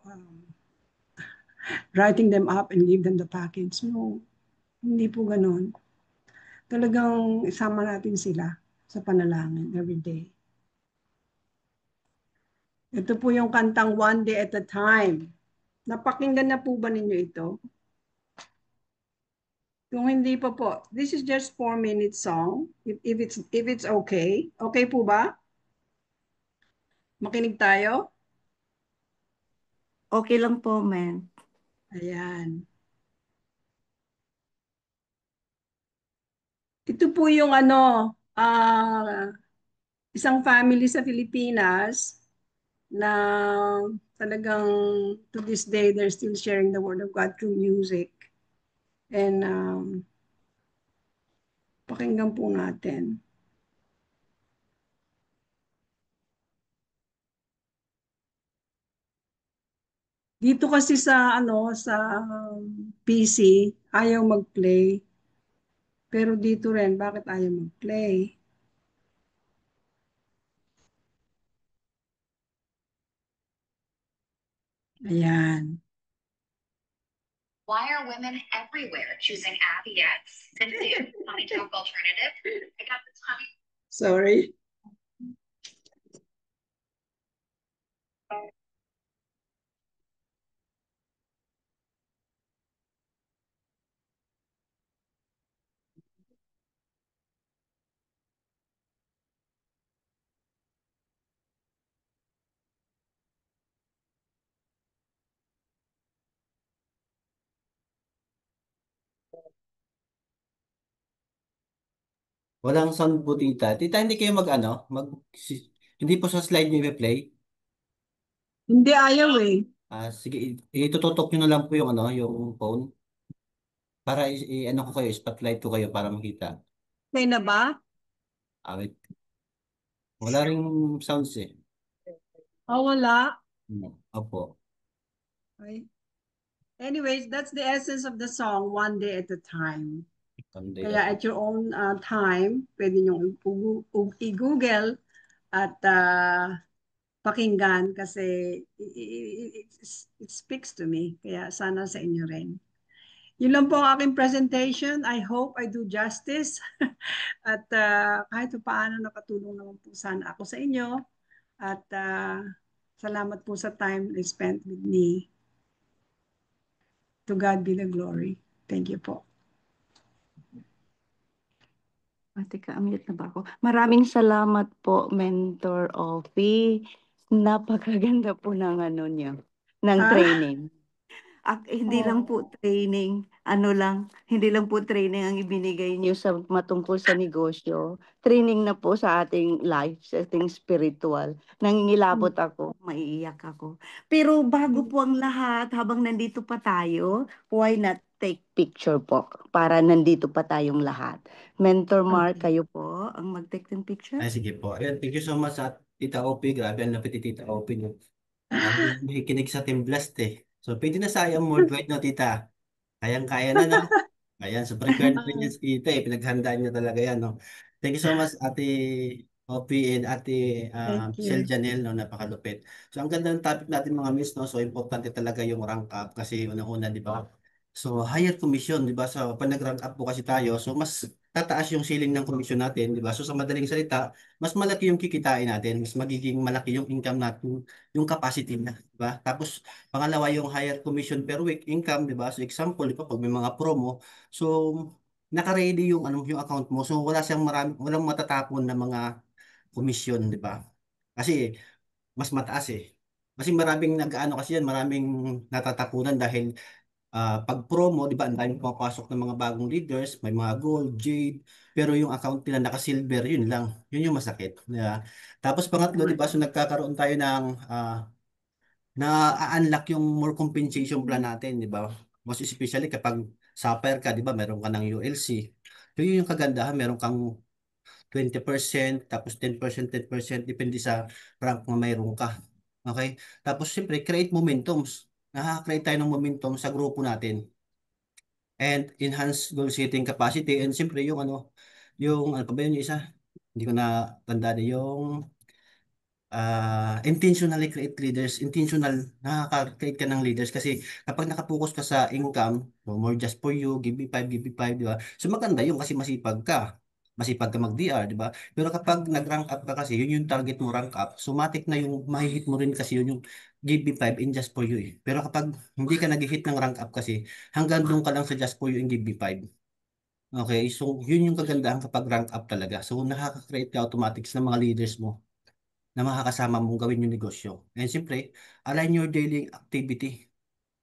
writing them up and give them the package. No, hindi po ganun. Talagang isama natin sila sa panalangin every day. Ito po yung kantang One Day at a Time. Napakinggan na po ba ninyo ito? Kung hindi pa po, this is just 4-minute song. If it's okay. Okay po ba? Makinig tayo? Okay lang po, ma'am. Ayan. Ito po yung isang family sa Pilipinas na talagang to this day, they're still sharing the word of God through music. And pakinggan po natin. Dito kasi sa PC, ayaw mag-play. Pero dito rin, bakit ayaw mag-play? Ayan. Why are women everywhere choosing Abby-X? Simply a tummy tuck alternative? I got the tummy. Sorry. Walang sound po, tita. Tita, hindi kayo mag-ano? Hindi po sa slide niyo i-play? Hindi ayaw eh. Sige, itututok nyo na lang po yung ano, yung phone. Para ano ko kayo, spotlight ko kayo para makita. Play na ba? Wait. Wala ring sounds eh. Wala. Opo. Okay. Anyways, that's the essence of the song, One Day at a Time. Sunday Kaya at your own time, pwede nyo i-google at pakinggan kasi it speaks to me. Kaya sana sa inyo rin. Yun lang po ang aking presentation. I hope I do justice. At kahit pa paano nakatulong naman po sana ako sa inyo. At salamat po sa time I spent with me. To God be the glory. Thank you po. Teka, mute na ba ako? Maraming salamat po, Mentor Ovi. Napakaganda po ng ano niyo, ng Ah, training. Hindi lang po oh, training, hindi lang po training ang ibinigay niyo sa matungkol sa negosyo. Training na po sa ating life, sa ating spiritual. Nangingilabot ako, maiiyak ako. Pero bago po ang lahat, habang nandito pa tayo, why not take picture po para nandito pa tayong lahat. Mentor Mark, okay. kayo po ang mag-take ng picture? Sige po. Ayun, thank you so much sa Tita OP. Grabe, ang lapit ni Tita OP. No? Nakikinig sa Team Blast eh. So, pwede na sa ayang worldwide no, Tita. Kayang-kaya na, no? Ayan, so prepared pa niya si Tita eh. Pinaghandaan niya talaga yan, no? Thank you so much, Ate OP and Ate Thank Sel you. Janelle, no? Napakalupit. So, ang ganda ng topic natin mga miss, no? So, importante talaga yung rank up kasi unang-una, di ba? So, higher commission, di ba? So, pag nag-rank up po kasi tayo, so mas tataas yung ceiling ng commission natin, di ba? So, sa madaling salita, mas malaki yung kikitain natin, mas magiging malaki yung income natin, yung capacity na, di ba? Tapos, pangalawa yung higher commission per week income, di ba? So, example, di ba? Pag may mga promo, so, naka-ready yung, yung account mo. So, wala siyang walang matatapon na mga commission, di ba? Kasi, mas mataas eh. Kasi maraming nag-ano kasi yan, maraming natatapunan dahil pag promo, di ba, ang daming pumapasok ng mga bagong leaders, may mga gold, jade, pero yung account nila naka-silver, yun lang. Yun yung masakit. Di ba? Tapos pangatlo, di ba, so nagkakaroon tayo ng na-unlock yung more compensation plan natin, di ba? Most especially kapag supplier ka, di ba, meron ka ng ULC. So yun yung kagandahan, meron kang 20%, tapos 10%, depende sa rank na mayroon ka. Okay? Tapos siyempre, create momentums. Nakaka-create tayo ng momentum sa grupo natin. And enhance goal setting capacity. And siyempre, yung ano pa ba yun yung isa? Hindi ko na tanda yung intentionally create leaders, nakaka-create ka ng leaders kasi kapag nakapokus ka sa income, no more just for you, give me five, di ba? So maganda yun kasi masipag ka mag-DR, di ba? Pero kapag nag-rank up ka kasi, yun yung target mo rank up, so matik na yung mahihit mo rin kasi yun yung give me five in just for you eh. Pero kapag hindi ka nag-hit ng rank up kasi, hanggang doon ka lang sa just for you in give me five. Okay, so yun yung kagandahan kapag rank up talaga. So nakaka-create ka automatics ng mga leaders mo na makakasama mong gawin yung negosyo. And siyempre, align your daily activity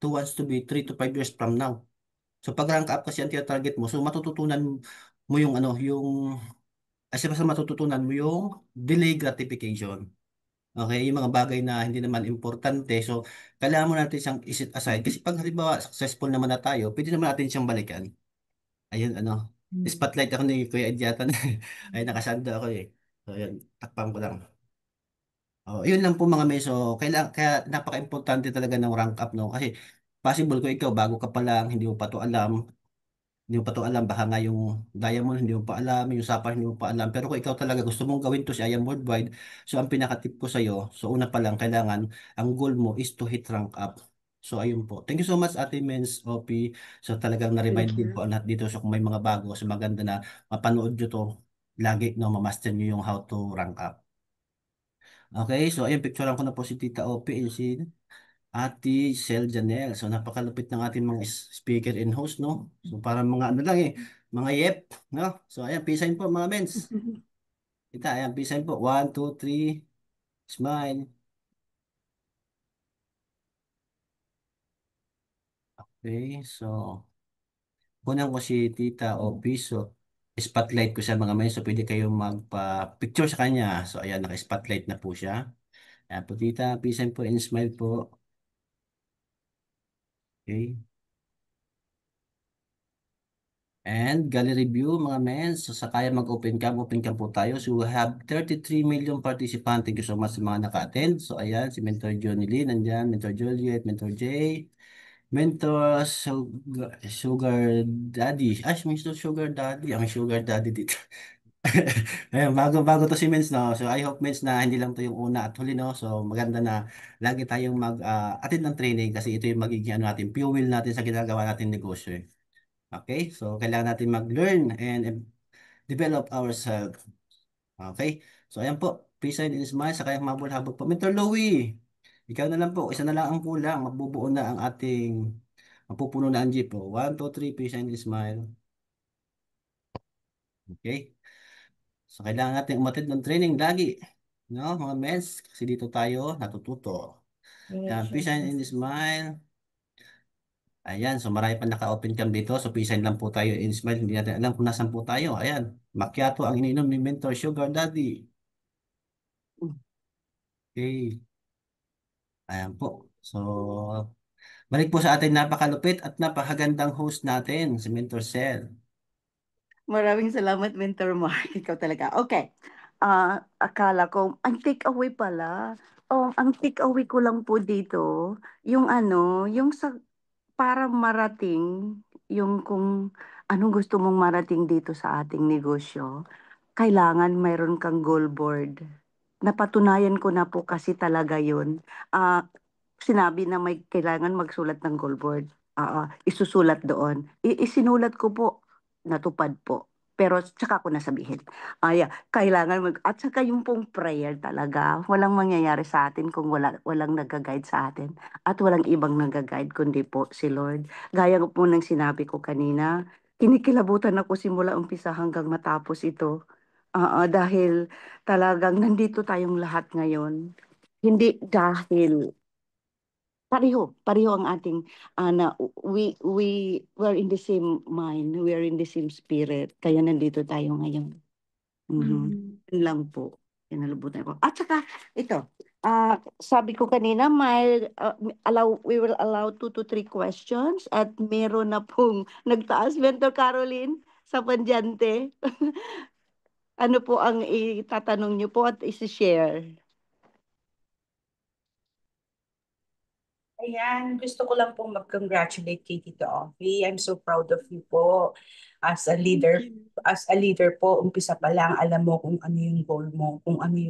to wants to be 3 to 5 years from now. So pag rank up kasi ang target mo, so matututunan mo yung ano, yung basta matututunan mo yung delay gratification. Okay, yung mga bagay na hindi naman importante. So, kailangan mo natin siyang iset aside. Kasi pag halimbawa successful naman na tayo, pwede naman natin siyang balikan. Ayun, ano. Spotlight ako ni Kuya Edyatan. Ay, nakasando ako eh. So, ayun, takpan ko lang. Oh, yun lang po mga meso. Kaya napaka-importante talaga ng rank up, no? Kasi possible ko ikaw, bago ka pa lang, hindi mo pa to alam, baka nga yung diamond hindi mo pa alam, yung sapphire hindi mo pa alam. Pero kung ikaw talaga gusto mong gawin to si I am worldwide, so ang pinaka-tip ko sa'yo, so una pa lang, kailangan, ang goal mo is to hit rank up. So ayun po. Thank you so much Ate Mens, OP. So talagang na-remind Thank din po you. ang lahat dito. So kung may mga bago, so maganda na mapanood nyo to lagi, no, mamaster nyo yung how to rank up. Okay, so ayun, picturean ko na po si Tita OP and si Ate Sel Janelle. So napakalupit ng ating mga speaker and host, no? So parang mga ano lang eh, mga yep, no? So ayan, peace sign po mga mens. Kita, ayan, peace sign po. 1, 2, 3, smile. Okay, so kunan ko si Tita o piso. Spotlight ko sa mga mens. So pwede kayong magpa-picture sa kanya. So ayan, naka-spotlight na po siya. Ayan po Tita, peace sign po and smile po. Okay. And gallery view mga men, so sa kaya open cam po tayo. So we have 33 million participants. Thank you so much sa mga naka-attend. So ayan, si Mentor Johnny Lee nandyan, Mentor Juliet, Mentor Jay, Mentor Sugar Daddy. Ay, may Sugar Daddy. May Sugar Daddy dito. Ayun, bago to si Mens, no? So I hope Mens na hindi lang to yung una at huli, no? So maganda na lagi tayong attend ng training kasi ito yung magiging ano natin, fuel natin sa ginagawa natin negosyo. Eh. Okay? So, kailangan natin mag-learn and develop ourselves. Okay? So, ayan po. Peace and smile sa kayang mabulhabog po. Mentor Louie, ikaw na lang po. Isa na lang ang kulang. Mabubuo na ang ating mapupuno na ang jeep po. 1, 2, 3, peace and smile. Okay? So, kailangan natin umatid ng training lagi. No, mga mens, kasi dito tayo natututo. Yan, peace and smile. Ayan, so marami pa naka-open cam dito. So, pisan lang po tayo in smile. Hindi natin alam kung nasan po tayo. Ayan, macchiato ang ininom ni Mentor Sugar Daddy. Okay, ayan po. So, balik po sa ating napakalupit at napakagandang host natin, si Mentor Sel. Maraming salamat, Mentor Mark. Ikaw talaga. Okay. Akala ko, ang take-away pala. Oh, ang take-away ko lang po dito, yung ano, yung sa para marating, yung kung anong gusto mong marating dito sa ating negosyo, kailangan mayroon kang goal board. Napatunayan ko na po kasi talaga yun. Sinabi na may kailangan magsulat ng goal board. Isusulat doon. Isinulat ko po, natupad po. Pero tsaka ko nasabihin. Kailangan at saka yung pong prayer talaga. Walang mangyayari sa atin kung walang nag-guide sa atin. At walang ibang nag-guide kundi po si Lord. Gaya po ng sinabi ko kanina, kinikilabutan ako simula umpisa hanggang matapos ito. Dahil talagang nandito tayong lahat ngayon. Hindi dahil pareho ang ating na we're in the same mind, we are in the same spirit. Kaya nandito tayo ngayon. Yun lang po. Kinalabutan ko. At saka ito, sabi ko kanina we will allow 2 to 3 questions at meron na pong nagtaas Mentor Caroline sa Pandyante. Ano po ang itatanong niyo po at isi-share? Ayan, gusto ko lang pong mag-congratulate kay Tito Offie. I'm so proud of you po. As a leader po, umpisa pa lang alam mo kung ano yung goal mo, kung ano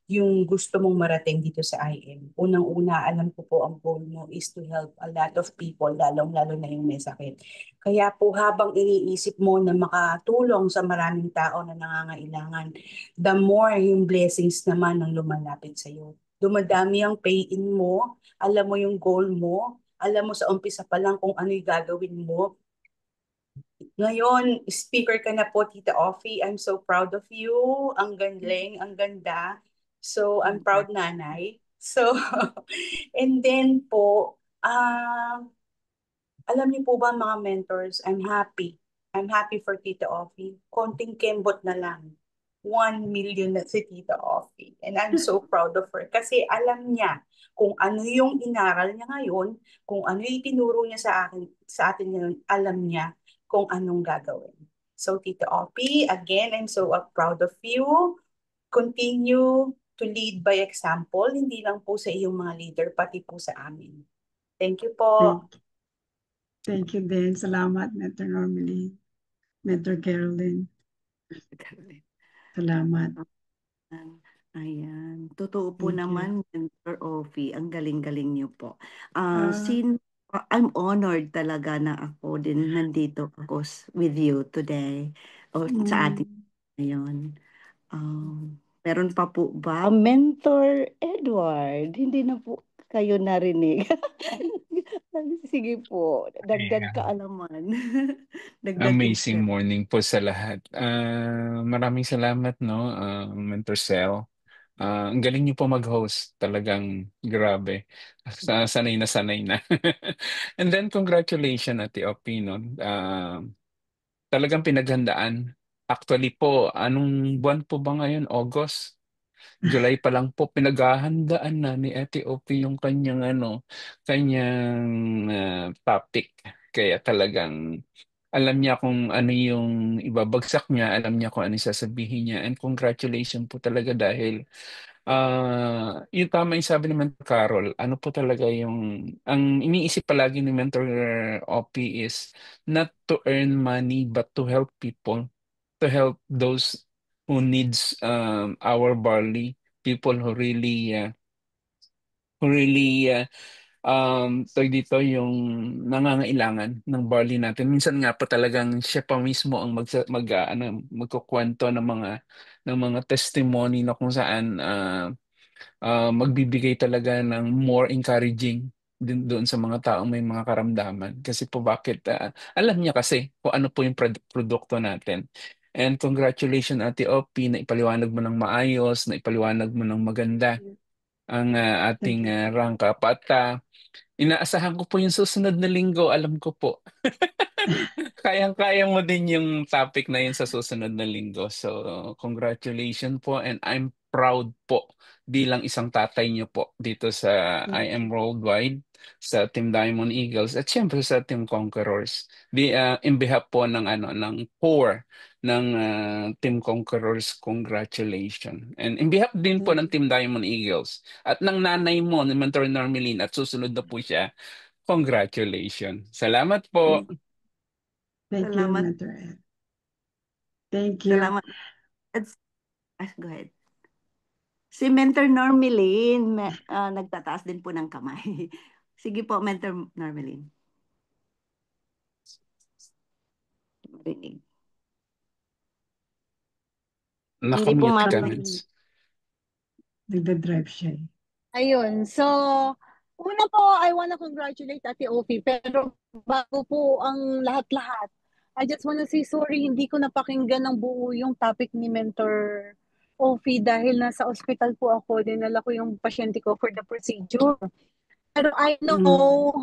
yung gusto mong marating dito sa IM. Unang-una, alam ko po ang goal mo is to help a lot of people, lalong-lalo na yung may sakit. Kaya po habang iniisip mo na makatulong sa maraming tao na nangangailangan, the more yung blessings naman ang lumalapit sa iyo. Dumadami ang pay-in mo, alam mo yung goal mo, alam mo sa umpisa pa lang kung ano yung gagawin mo. Ngayon, speaker ka na po, Tita Offie. I'm so proud of you. Ang galing, ang ganda. So, I'm proud nanay. So, and then po, alam niyo po ba mga mentors, I'm happy I'm happy for Tita Offie. Konting kembot na lang. 1 million na si Tita Offie. And I'm so proud of her. Kasi alam niya kung ano yung inaral niya ngayon, kung ano yung tinuro niya sa atin ngayon, alam niya kung anong gagawin. So Tita Offie, again, I'm so proud of you. Continue to lead by example, hindi lang po sa iyong mga leader, pati po sa amin. Thank you po. Thank you din. Salamat, Mentor Normally. Mentor Caroline. Salamat. Ayan. Totoo po Thank you. naman, Mentor Offie. Ang galing-galing niyo po. Ah. I'm honored talaga na ako din nandito ako with you today o sa ating ngayon. Meron pa po ba? Mentor Edward, hindi na po kayo narinig. Sige po, dagdag kaalaman. Dagdag Amazing insight. morning po sa lahat. Maraming salamat, no, Mentor Sel. Ang galing niyo po mag-host. Talagang grabe. Sanay na sanay na. And then, congratulations, Ate Opi, no? Talagang pinaghandaan. Actually po, anong buwan po ba ngayon? August? July pa lang po pinaghahandaan na ni Ate Opi yung kanyang topic. Kaya talagang alam niya kung ano yung ibabagsak niya, alam niya kung ano yung sasabihin niya. And congratulations po talaga dahil yung tama yung sabi ni Mentor Carol, ano po talaga ang iniisip palagi ni Mentor Opi is not to earn money but to help people, to help those who needs our barley, people who really tawag dito yung nangangailangan ng barley natin. Minsan nga po talagang siya pa mismo ang magkukwento ng mga testimony na kung saan magbibigay talaga ng more encouraging din doon sa mga taong may mga karamdaman. Kasi po bakit alam niya kasi kung ano po yung produkto natin. And congratulations Ate Opi na ipaliwanag mo ng maayos, na ipaliwanag mo ng maganda ang ating rank up. At inaasahan ko po yung susunod na linggo, alam ko po. Kayang-kaya mo din yung topic na yun sa susunod na linggo. So, congratulations po and I'm proud po bilang isang tatay niyo po dito sa I Am Worldwide, sa Team Diamond Eagles at syempre sa Team Conquerors. In behalf po ng core ng Team Conquerors, congratulations. And in behalf din po ng Team Diamond Eagles at ng nanay mo, ni Mentor Normeline at susunod na po siya, congratulations. Salamat po. Thank you, Salamat. Mentor Ed. Thank you. Salamat. Go ahead. Si Mentor Normeline, nagtataas din po ng kamay. Sige po, Mentor Normeline. Marinig. Hindi po Nakamute ka, marinig. Mens. Nagda-drive siya eh. Ayun. So, una po, I wanna congratulate Ate Ofi. Pero bago po ang lahat-lahat, I just wanna say sorry, hindi ko napakinggan ng buo yung topic ni Mentor Ofi dahil nasa ospital po ako. Dinala ko yung pasyente ko for the procedure. Pero I know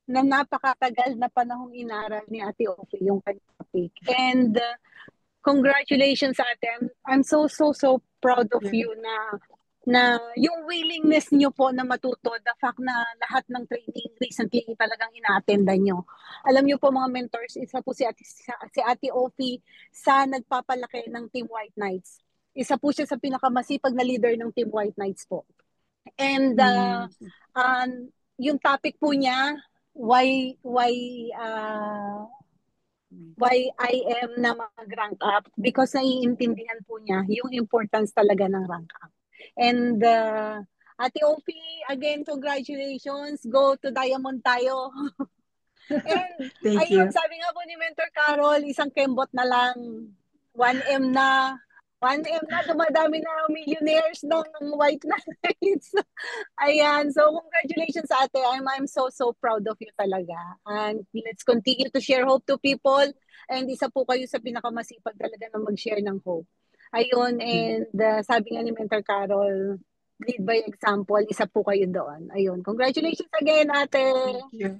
na napakatagal na panahong inaral ni Ate Ofi yung kanyang topic. And congratulations sa atin. I'm so proud of you na yung willingness nyo po na matuto, the fact na lahat ng training recently talagang ina-attenda nyo. Alam nyo po mga mentors, isa po si Ate Ofi sa nagpapalaki ng Team White Knights. Isa po siya sa pinakamasipag na leader ng Team White Knights po. And yung topic po niya, why I am na mag-rank up, because naiintindihan po niya yung importance talaga ng rank up. And Ate Ofi, again, congratulations. Go to Diamond tayo. And Thank ayun, you. sabi nga po ni Mentor Carol, isang kembot na lang. 1M na. 1M na, dumadami na ang millionaires ng White Knights. Ayan, so congratulations ate. I'm so proud of you talaga. And let's continue to share hope to people. And isa po kayo sa pinakamasipag talaga na mag-share ng hope. Ayun, and sabi nga ni Mentor Carol, lead by example, isa po kayo doon. Ayun, congratulations again ate. Thank you.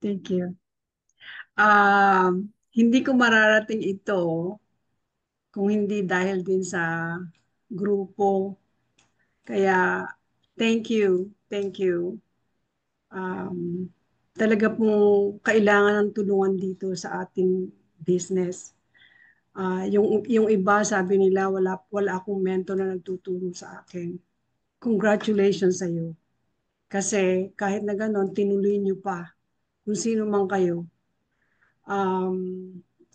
Thank you. hindi ko mararating ito kung hindi dahil din sa grupo. Kaya thank you. Um, Talaga pong kailangan ng tulungan dito sa ating business. Yung iba sabi nila wala akong mentor na nagtuturo sa akin. Congratulations sa iyo. Kasi kahit na ganon, tinuloy niyo pa. Kung sino man kayo.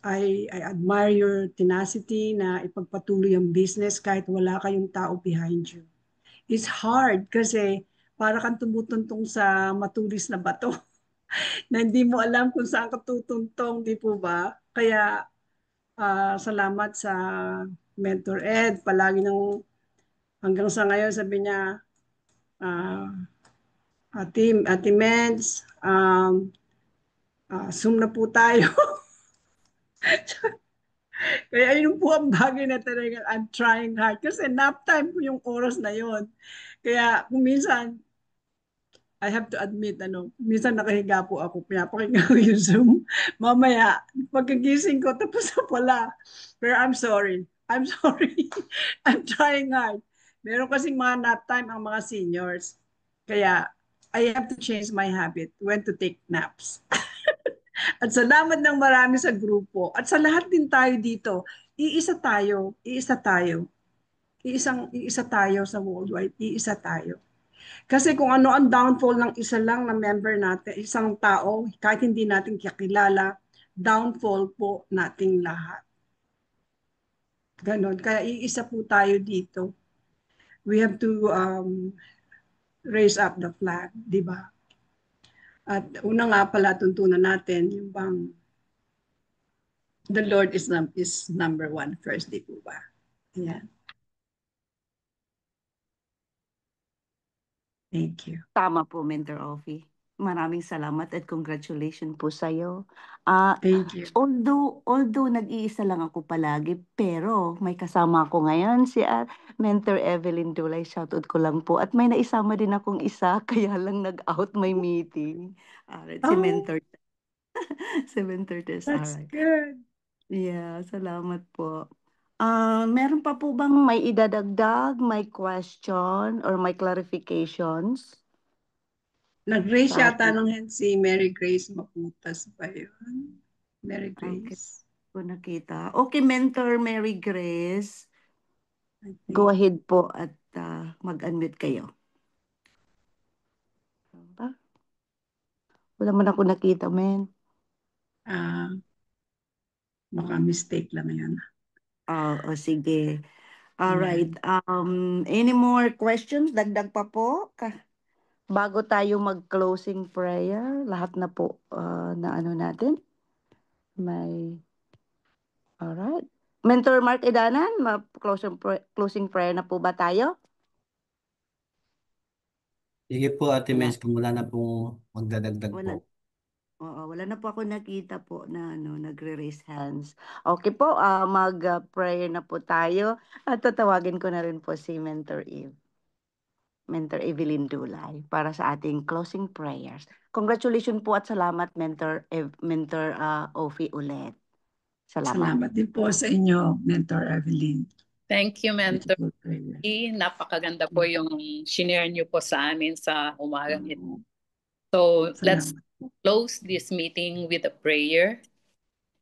I admire your tenacity na ipagpatuloy ang business kahit wala kayong tao behind you. It's hard kasi para kang tumutuntong sa matulis na bato na hindi mo alam kung saan ka tutuntong, di po ba? Kaya salamat sa Mentor Ed. Palagi nang hanggang sa ngayon sabi niya, uh, Ate Meds, Zoom na po tayo. Kaya yun po ang bagay na talaga I'm trying hard. Kasi nap time po yung oras na yon. Kaya kung minsan, I have to admit, minsan nakahiga po ako, pinapakinggan ko yung Zoom. Mamaya, pagkagising ko, tapos na pala. Pero I'm sorry. I'm sorry. I'm trying hard. Meron kasing mga nap time ang mga seniors. Kaya, I have to change my habit when to take naps. At salamat ng marami sa grupo. At sa lahat din tayo dito. Iisa tayo. Iisa tayo. Iisa tayo sa worldwide. Iisa tayo. Kasi kung ano ang downfall ng isa lang na member natin, isang tao, kahit hindi natin kakilala, downfall po nating lahat. Ganon. Kaya iisa po tayo dito. We have to raise up the flag, di ba? At una nga pala tuntunan natin, yung bang the Lord is number one first, di po ba? Ayan. Thank you. Tama po, Mentor Ovi. Maraming salamat at congratulations po sa iyo. Thank you. Although nag-iisa lang ako palagi, pero may kasama ako ngayon si Mentor Evelyn Dulay. Shoutout ko lang po. At may naisama din akong isa, kaya lang nag-out my meeting. Si Mentor. Si Mentor Tess. That's Alright. good. Yeah, salamat po. Meron pa po bang may idadagdag, may question, or may clarifications? Nag-raise Sa yata ating- ng hand si Mary Grace Maputas ba yun? Mary Okay. Grace. Ko nakita. Okay, Mentor Mary Grace, I go think. ahead po at mag-unmute kayo. Ba? Wala man ako nakita, men. Baka mistake lang yan. Sige. Alright. Any more questions? Dagdag pa po? Bago tayo mag-closing prayer, lahat na po na ano natin. Alright. Mentor Mark Edanan, closing prayer na po ba tayo? Sige po, Ate Wala. Mens, kung wala na pong magdadagdag Wala. po. Wala na po ako nakita po na nagre-raise hands. Okay po, mag-prayer na po tayo. At tatawagin ko na rin po si Mentor Eve. Mentor Evelyn Dulay para sa ating closing prayers. Congratulations po at salamat Mentor Ofi ulit. Salamat. Salamat din po sa inyo, Mentor Evelyn. Thank you, Mentor. Beautiful prayer. Napakaganda po yung shinare niyo po sa amin sa umagang ito. Oo. So let's Salamat. close this meeting with a prayer.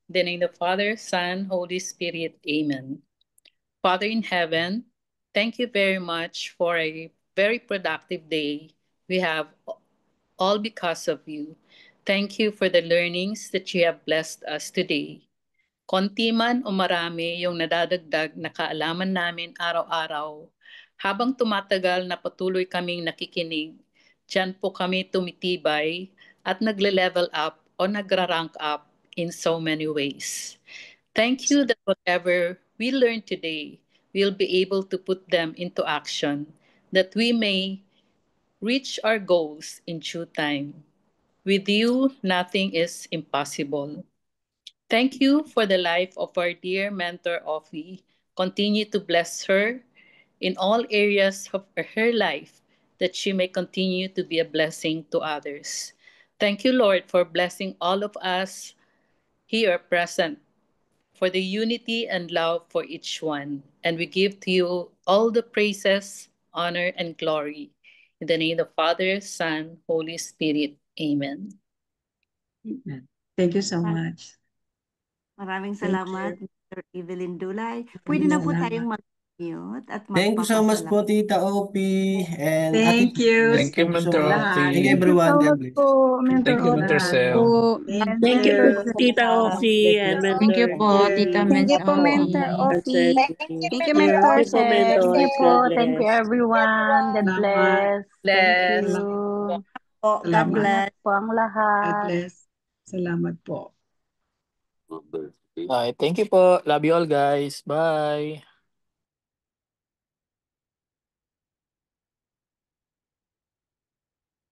In the name of the Father, Son, Holy Spirit. Amen. Father in heaven, thank you very much for a very productive day. We have all because of you. Thank you for the learnings that you have blessed us today. Konti man o marami yung nadadagdag na kaalaman namin araw-araw, habang tumatagal na patuloy kaming nakikinig, diyan po kami tumitibay at nagle-level up o nagra-rank up in so many ways. Thank you that whatever we learn today, we'll be able to put them into action, that we may reach our goals in due time. With you, nothing is impossible. Thank you for the life of our dear mentor, Ofi. Continue to bless her in all areas of her life, that she may continue to be a blessing to others. Thank you, Lord, for blessing all of us here present, for the unity and love for each one. And we give to you all the praises, honor, and glory. In the name of the Father, Son, Holy Spirit. Amen. Thank you so much. Maraming Thank salamat, you. Mr. Evelyn Dulay. Pwede na po Salamat. tayong mag-mute at Thank you so much po, magpapasalamat. Tita Opie and Ate Thank you. Jess. Thank you, Thank you so Mentor much. Lahat. Thank you, Opie. Thank you everyone. so God much bless. po, Mentor Thank you, Opie. Mentor Sel. Po. Thank Thank you, you. Mentor Tita Sel. Offie and Thank you Mentor po, Tita J. Thank Mens you po, Mentor Opie. Opie. Anselmi. Thank you, you. Mentor Thank you po, Sel. Thank Mentor. you po. God Thank you, bless. everyone. God Salamat. bless. Thank Bless. you. Po, God Salamat. bless. Ingat po ang God lahat. bless. Salamat po. Bye. Thank you po. Love you all, guys. Bye.